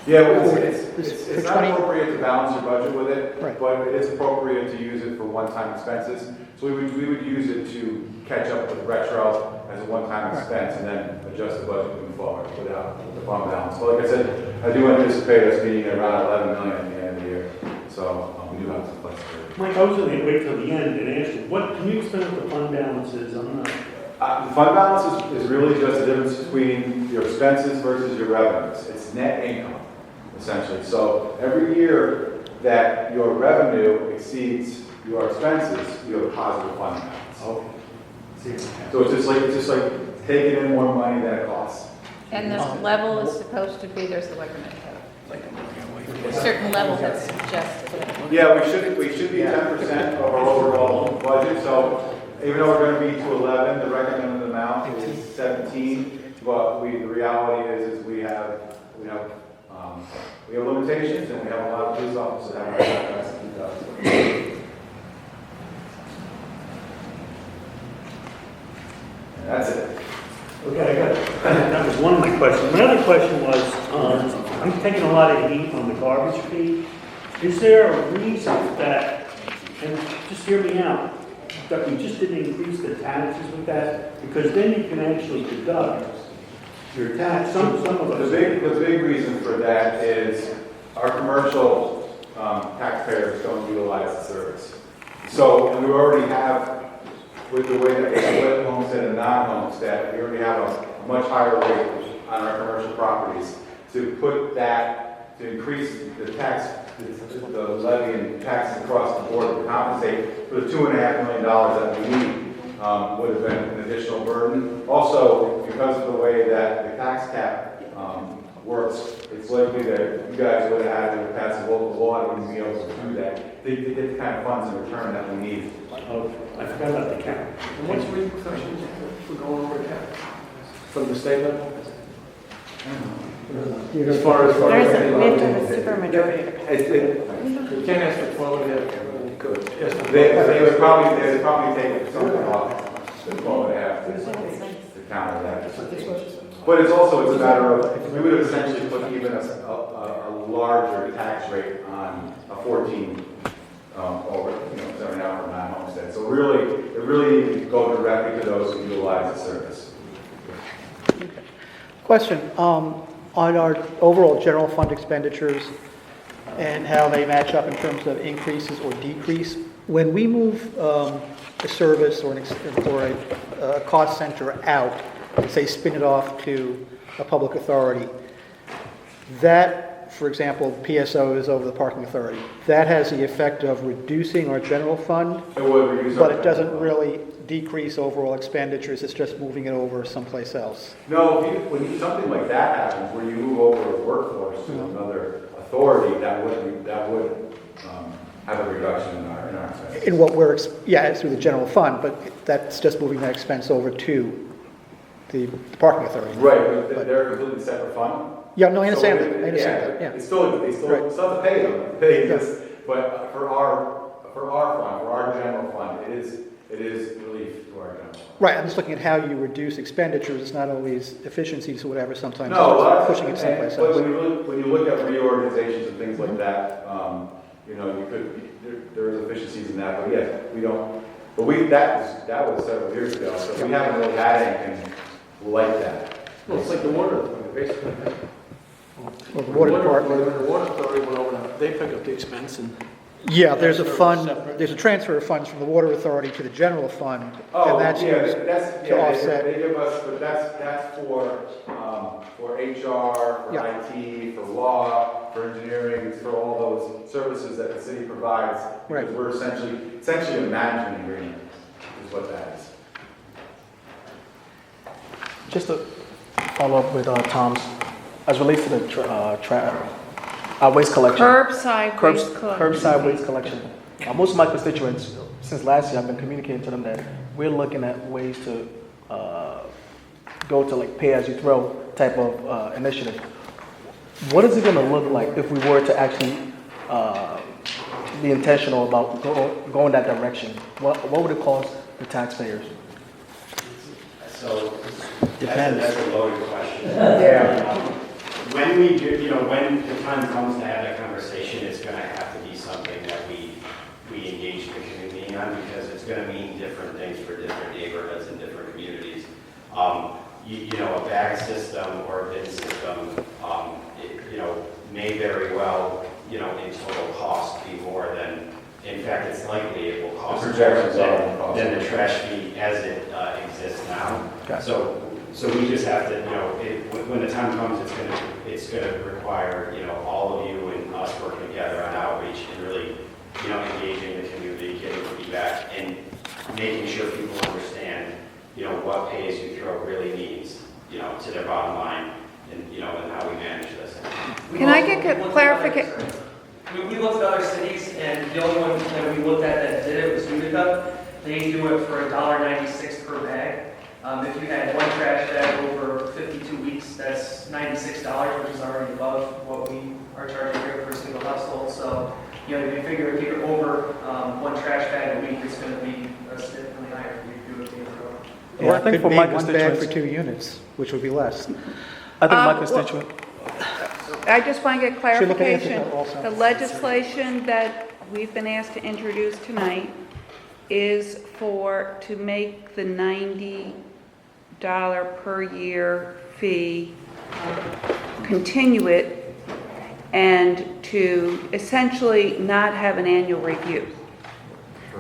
Yeah, For it's not 20? appropriate to balance your budget with it, Right. but it is appropriate to use it for one-time expenses. So we would use it to catch up with retro as a one-time expense and then adjust the budget moving forward without the fund balance. But like I said, I do anticipate us being at around 11 million at the end of the year. So we do have some flexibility. Mike, I was going to wait till the end and ask you, can you explain what the fund balance is? I'm not. The fund balance is really just the difference between your expenses versus your revenues. It's net income, essentially. So every year that your revenue exceeds your expenses, you have a positive fund balance. Okay. So it's just like taking in more money than it costs. And this level is supposed to be, there's a certain level that's suggested. Yeah, we should be 10% of our overall budget. So even though we're going to be to 11, the recommended amount is 17. But the reality is we have limitations, and we have a lot of police officers that have our contracts to keep up. And that's it. Okay, I got it. That was one of my questions. My other question was, I'm taking a lot of heat on the garbage fee. Is there a reason that, and just hear me out, that we just didn't increase the taxes with that? Because then you can actually deduct your tax, some of us. The big reason for that is our commercial taxpayers don't utilize the service. So, and we already have, with the way that we split homestead and non-homestead, we already have a much higher rate on our commercial properties. To put that, to increase the tax, the levy and taxes across the board to compensate for the $2.5 million that we need would have been an additional burden. Also, because of the way that the tax cap works, it's likely that you guys would have had to pass a local law and be able to do that. They get the kind of funds in return that we need. Oh, I forgot about the cap. And what's the repercussions for going over cap? From the state level? As far as. We have to have a super majority to pass. You can't ask for 12.5. You could. They would probably take something off the 12.5 to counter that. But it's a matter of, we would have essentially put even a larger tax rate on a 14 over, 7 hour non-homestead. So it really needs to go directly to those who utilize the service. Question, on our overall general fund expenditures and how they match up in terms of increases or decrease, when we move a service or a cost center out, say spin it off to a public authority, that, for example, PSO is over the parking authority, that has the effect of reducing our general fund, It would reduce but our it doesn't really decrease overall expenditures, it's just moving it over someplace else. No, when something like that happens, where you move over a workforce to another authority, that would have a reduction in our expenses. In what we're, it's through the general fund, but that's just moving that expense over to the parking authority. Right, but they're a completely separate fund. Yeah, no, I understand So that, I understand that, yeah. They still have to pay them, they exist, but for our fund, for our general fund, it is relief to our general fund. Right, I'm just looking at how you reduce expenditures, it's not always efficiencies or whatever, sometimes No, it's pushing it someplace but else. when you look at reorganizations and things like that, there is efficiencies in that, but yes, we don't, but that was several years ago, so we haven't really had anything like that. Well, it's like the water authority, basically. Well, the water department, When the water authority went over, they pick up the expense and. yeah, there's a That's fund, separate. there's a transfer of funds from the water authority to the general fund, Oh, and that's yeah, used to offset. they give us, but that's for HR, for Yeah. IT, for law, for engineering, it's for all those services that the city provides. Right. Because we're essentially a management agreement, is what that is. Just to follow up with Tom's, as relates to the waste collection. Curbside waste collection. Curbside waste collection. Most of my constituents since last year, I've been communicating to them that we're looking at ways to go to like pay-as-you-throw type of initiative. What is it going to look like if we were to actually be intentional about going that direction? What would it cost the taxpayers? So, Depends. that's a loaded question. Yeah. When we do, when the time comes to have that conversation, it's gonna have to be something that we engage the community on, because it's gonna mean different things for different neighborhoods and different communities. A bag system or a bin system, may very well, in total cost be more than, in fact, it's likely it will cost more projections are than the trash fee as it exists now. Okay. So we just have to, when the time comes, it's gonna require, all of you and us working together on outreach and really, engaging the community, getting feedback, and making sure people understand, what pay-as-you-throw really means, to their bottom line, and how we manage this. Can I get clarification? We looked at other cities, and the only one that we looked at that did it was Utica. They do it for $1.96 per bag. If you had one trash bag over 52 weeks, that's $96, which is already above what we are charging here for a single household. So, you figure if you're over one trash bag a week, it's going to be significantly higher if you do it via throw. Well, I It think could for be my one bag for constituents, 2 units, which would be less. I think my Well, constituent, I just want to get Should look at it clarification. also. The legislation that we've been asked to introduce tonight is to make the $90 per year fee continue it, and to essentially not have an annual review.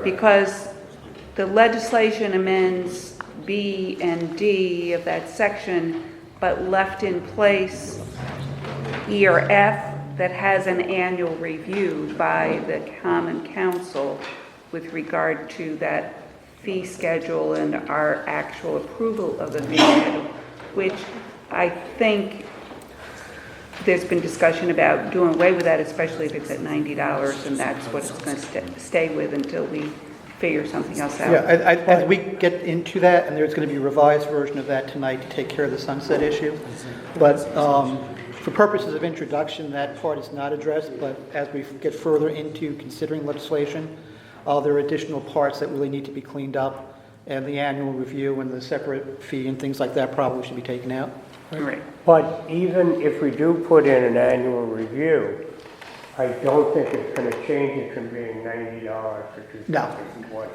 Because the legislation amends B and D of that section, but left in place E or F that has an annual review by the Common Council with regard to that fee schedule and our actual approval of the fee schedule, which I think there's been discussion about doing away with that, especially if it's at $90, and that's what it's going to stay with until we figure something else out. Yeah, as we get into that, and there's going to be a revised version of that tonight to take care of the sunset issue. But for purposes of introduction, that part is not addressed, but as we get further into considering legislation, there are additional parts that really need to be cleaned up, and the annual review and the separate fee and things like that probably should be taken out. Right. But even if we do put in an annual review, I don't think it's going to change it from being $90 for 2020.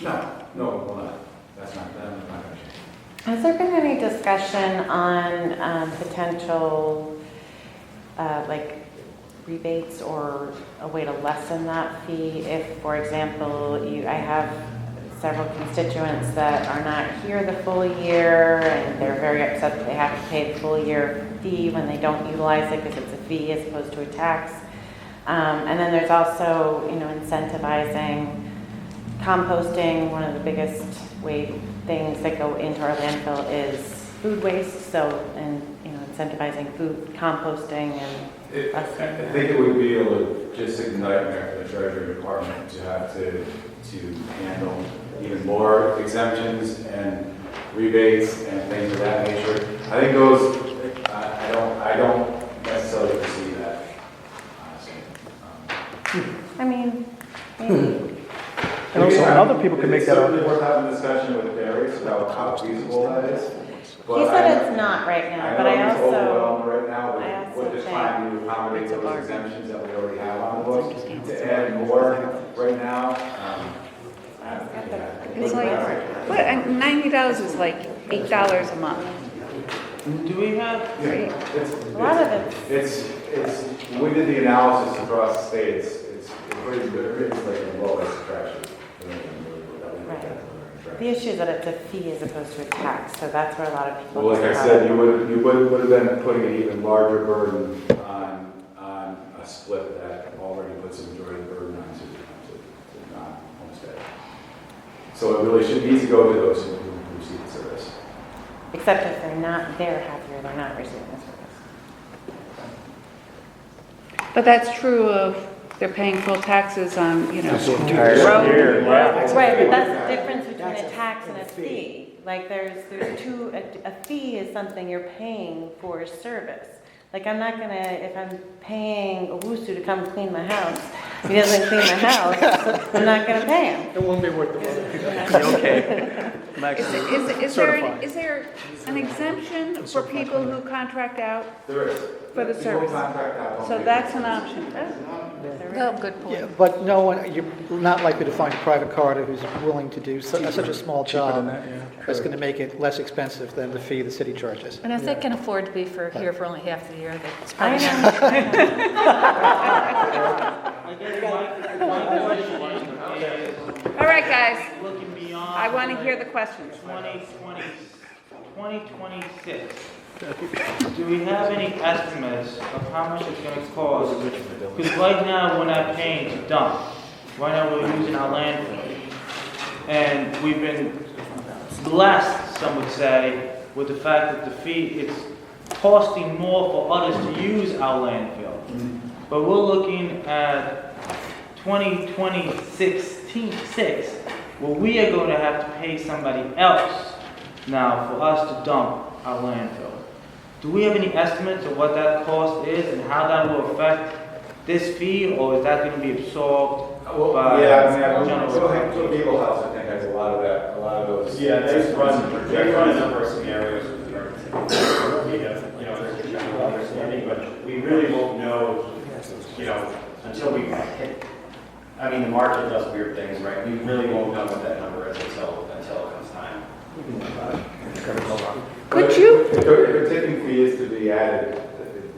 No, it will not. That's not going to change. Has there been any discussion on potential, rebates or a way to lessen that fee? If, for example, I have several constituents that are not here the full year, and they're very upset that they have to pay the full year fee when they don't utilize it because it's a fee as opposed to a tax. And then there's also, incentivizing composting. One of the biggest things that go into our landfill is food waste. So, incentivizing food composting and. I think it would be a logistic nightmare for the Treasury Department to have to handle even more exemptions and rebates and things of that nature. I think those, I don't necessarily foresee that, honestly. Maybe. and also other people can make that It's argument. certainly worth having a discussion with Darius about how feasible that is. He said it's not right now, but I know he's also. overwhelmed right now I with also just think trying to accommodate those exemptions that we already have on the books. To add more right now, It's like, $90 is like $8 a month. Do we have? Right. a lot of it. when we did the analysis across the state, it's pretty good. It's like the lowest fraction. The issue is that it's a fee as opposed to a tax, so that's where a lot of people. Well, like I said, you would have been putting an even larger burden on a split that already puts a majority of the burden onto non-homestead. So it really needs to go to those who receive the service. Except if they're happier, they're not receiving the service. But that's true of they're paying full taxes on, you know, road. Right, but that's the difference between a tax and a fee. Like there's two, a fee is something you're paying for a service. Like I'm not gonna, if I'm paying a Wusu to come clean my house, if he doesn't clean my house, I'm not gonna pay him. It won't be worth the money. Okay. Is there an exemption for people who contract out There is. for the People service? contract out. So that's an option. Oh, good Yeah, point. but no one, you're not likely to find a private carter who's willing to do such a small job that's going to make it less expensive than the fee the city charges. And if they can afford to be here for only half the year, that's I probably know. All right, guys, Looking beyond. I want to hear the questions. 2026. Do we have any estimates of how much it's going to cost? Because right now, we're not paying to dump. Right now, we're using our landfill. And we've been blessed, some would say, with the fact that the fee, it's costing more for others to use our landfill. But we're looking at 2026, where we are going to have to pay somebody else now for us to dump our landfill. Do we have any estimates of what that cost is and how that will affect this fee, or is that going to be absorbed by general? Legal House, I think, has a lot of that, a lot of those. Yeah, they run a number of scenarios with regard to, you know, there's a general understanding, but we really won't know, you know, until we hit. I mean, the market does weird things, right? We really won't know what that number is until it comes time. Could you? If a tipping fee is to be added,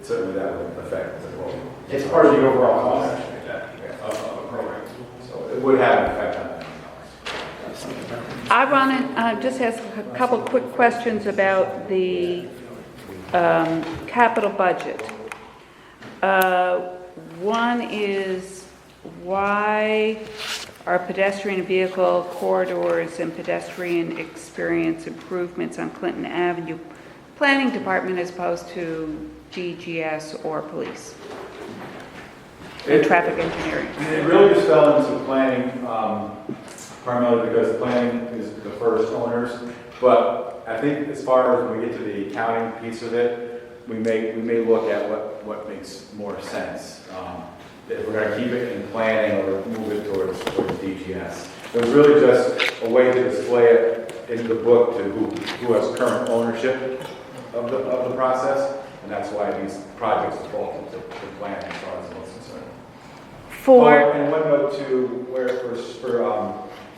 certainly that would affect as well. It's part of the overall cost of a program. So it would have an effect on that. I want to just ask a couple quick questions about the capital budget. One is, why are pedestrian vehicle corridors and pedestrian experience improvements on Clinton Avenue planning department as opposed to DGS or police? And traffic engineering. It really just fell into planning, primarily because planning is the first owners. But I think as far as when we get to the accounting piece of it, we may look at what makes more sense. If we're going to keep it in planning or move it towards DGS. It was really just a way to display it in the book to who has current ownership of the process, and that's why these projects default into planning as far as what's concerned. And one note to where for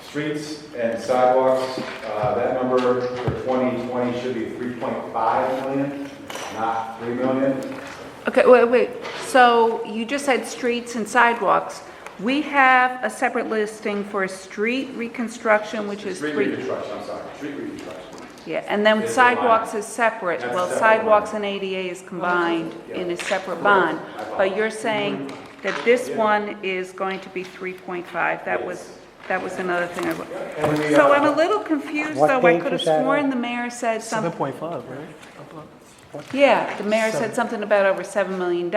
streets and sidewalks, that number for 2020 should be 3.5 million, not 3 million. Okay, wait. So you just said streets and sidewalks. We have a separate listing for street reconstruction, which is Street reconstruction, I'm sorry, street reconstruction. Yeah, and then It's sidewalks combined. is separate. That's Well, separate sidewalks one. and ADA is combined Yeah. in a separate Correct. bond. I But apologize. you're saying that this Yeah. one is going to be 3.5. That was another thing. And we, So I'm a little confused, What though. I page could have was that on? sworn the mayor said something. 7.5, right? Yeah, the mayor said something about over $7 million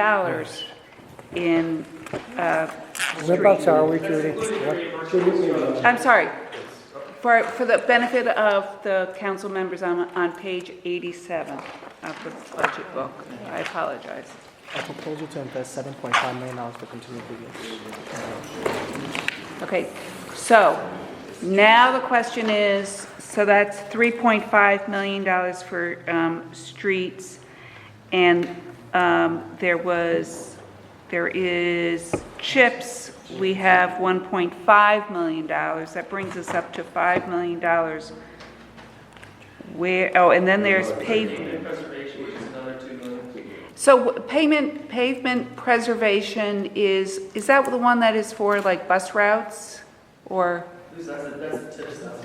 in Whereabouts are we, Judy? What- I'm sorry. For the benefit of the council members, I'm on page 87 of the budget book. I apologize. A proposal to invest $7.5 million for continued improvements. Okay, so now the question is, so that's $3.5 million for streets, and there is CHIPS, we have $1.5 million. That brings us up to $5 million. And then there's pavement. Preservation, which is another 2 million. So pavement preservation is that the one that is for like bus routes, or? That's the tip stuff.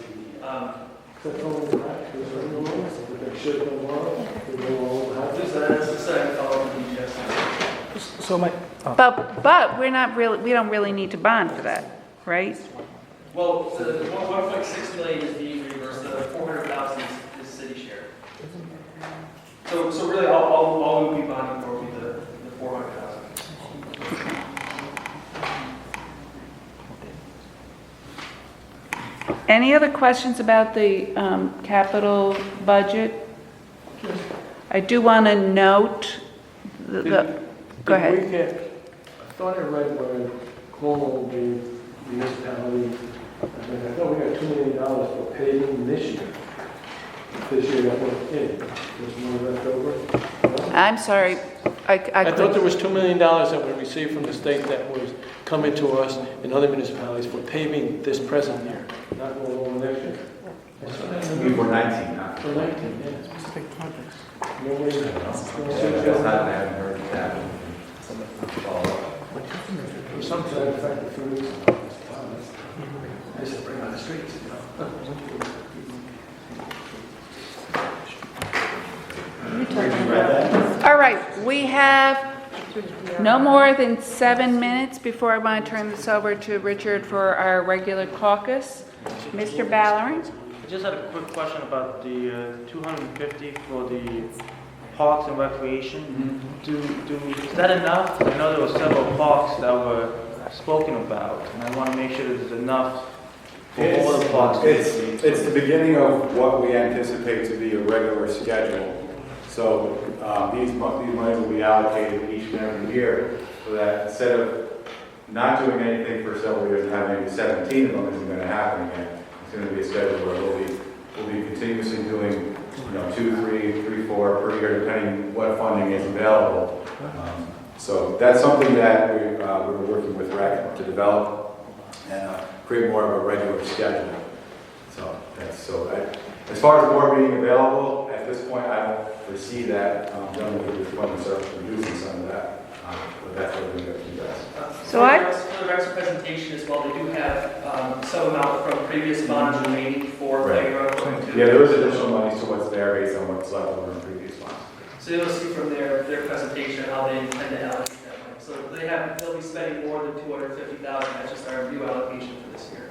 That's the second column in DGS. So my, But we don't really need to bond for that, right? Well, the 1.6 million is being reimbursed, the 400,000 is city share. So really, all we would be bonding for would be the 400,000. Any other questions about the capital budget? I do want to note, go ahead. I thought I read where Cornwall gave municipality, I thought we got $2 million for paving this year. This year that went in, there's more left over. I'm sorry, I I thought there was $2 million that we received from the state that was coming to us and other municipalities for paving this present year, not going over next year. We were 19 now. For 19, yeah. Specific projects. Nobody- That's not, I haven't heard that. For some side effect, the food is, I just bring on the streets, you know. All right, we have no more than 7 minutes before I want to turn this over to Richard for our regular caucus. Mr. Ballerin? I just had a quick question about the 250 for the parks and recreation. Is that enough? I know there were several parks that were spoken about, and I want to make sure that there's enough for all the parks. It's the beginning of what we anticipate to be a regular schedule. So these monies will be allocated each and every year, so that instead of not doing anything for several years and having 17 of them isn't going to happen again. It's going to be a schedule where we'll be continuously doing, 2, 3, 4 per year, depending what funding is available. So that's something that we're working with REC to develop and create more of a regular schedule. As far as more being available, at this point, I don't foresee that. Generally, the funding starts reducing some of that, but that's what we're going to do guys. So I- For the rest presentation as well, they do have some amount from previous bonds remaining for Right. playground. Yeah, there is additional money to what's there based on what's left over in previous ones. So you'll see from their presentation how they intend to allocate that money. So they'll be spending more than $250,000. That's just our new allocation for this year.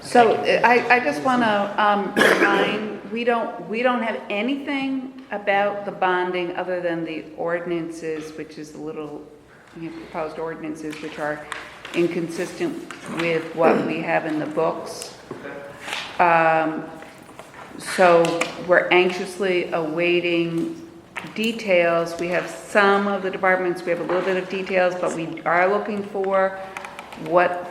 So I just want to remind, we don't have anything about the bonding other than the ordinances, which is the little proposed ordinances, which are inconsistent with what we have in the books. So we're anxiously awaiting details. We have some of the departments, we have a little bit of details, but we are looking for what,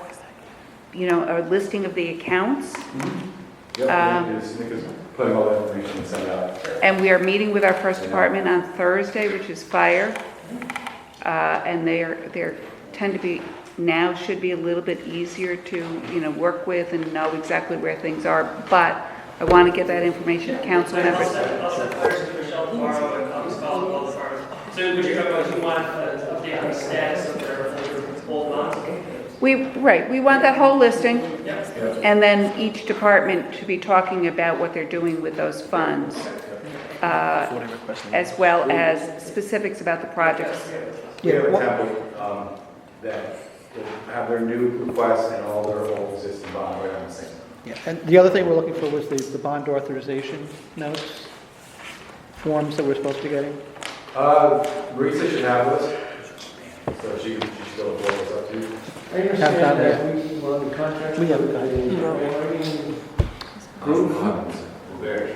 a listing of the accounts. Yep, Nick is putting all that information and send out. And we are meeting with our first department on Thursday, which is fire. And they tend to be, now should be a little bit easier to, work with and know exactly where things are. But I want to get that information to council members. I'll send flyers to Michelle tomorrow and I'll just follow up all the departments. So would you want an update on the status of their old bonds? We want that whole listing, and then each department to be talking about what they're doing with those funds, as well as specifics about the projects. We have a template that will have their new requests and all their old existing bond right on the same. Yeah, and the other thing we're looking for was the bond authorization notes, forms that we're supposed to be getting. Marisa should have this, so she still blows us up to you. I understand that we were under contract. We have with got the group. Very.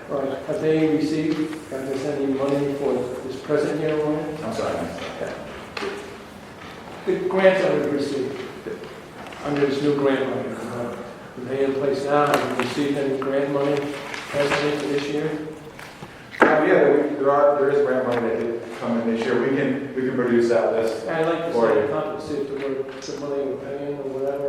Right, have they received, have they sent any money for this present year on it? I'm sorry. The grants that we've received, under this new grant money, are they in place now? Have you received any grant money presently for this year? There is grant money that did come in this year. We can produce that list. I'd like to for see you. compensate the money we're paying or whatever,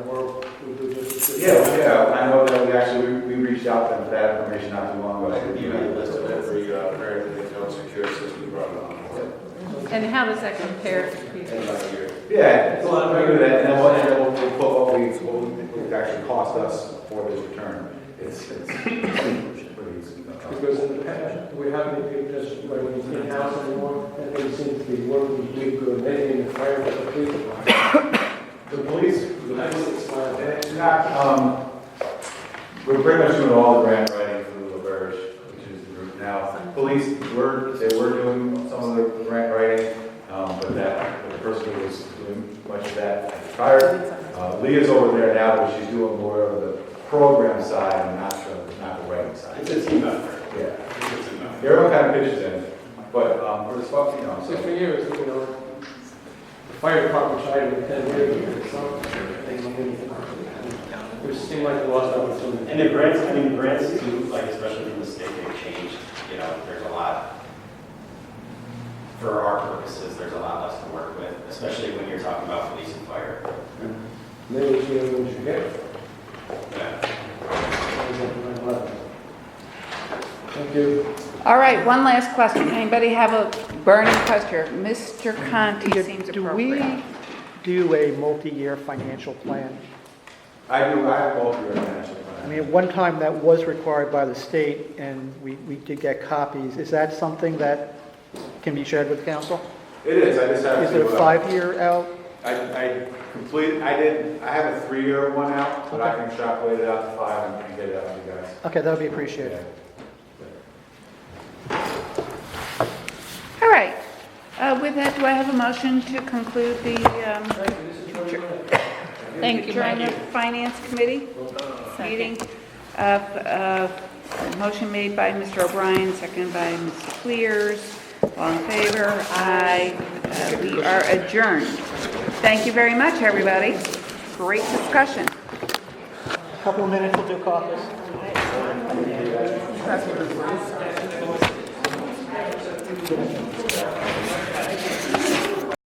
or we do just. Yeah, I know that we reached out to them for that information not too long ago. You had a list of every prayer that they don't secure since we brought it on board. And how does that compare to In previous? about a year. Yeah, it's a lot bigger than that, and then we'll put what we actually cost us for this return. It's pretty easy. Because in the past, we haven't been just in-house anymore, and they seem to be working really good, maybe in the fire, but the police department. The police, it's not, we're pretty much doing all the grant writing through LaBerge, which is the group now. Police, they were doing some of the grant writing, but the person who was doing much of that retired. Leah's over there now, but she's doing more of the program side and not the writing side. It's a team effort. Yeah. It's a team effort. Everyone kind of pitches in, but for the stuff, you know, So so for years, the fire department tried it 10 years ago, or something, they don't get anything. It seemed like a lost opportunity. And the grants, I mean, grants too, like especially from the state, they've changed, you know, there's a lot, for our purposes, there's a lot less to work with, especially when you're talking about police and fire. Maybe we should get it. Yeah. Thank you. All right, one last question. Anybody have a burning question? Mr. Conti seems Do appropriate. we do a multi-year financial plan? I have both your financial I plan. mean, at one time that was required by the state, and we did get copies. Is that something that can be shared with council? It is, I just have Is to. it a 5-year out? I have a 3-year one out, but I can extrapolate it out to 5 and get it out to you guys. Okay, that would be appreciated. All right. With that, do I have a motion to conclude the Thank you, adjourn the Maggie. Finance Committee meeting? Motion made by Mr. O'Brien, seconded by Mr. Clears. All in favor? Aye. We are adjourned. Thank you very much, everybody. Great discussion. Couple of minutes, we'll do caucus.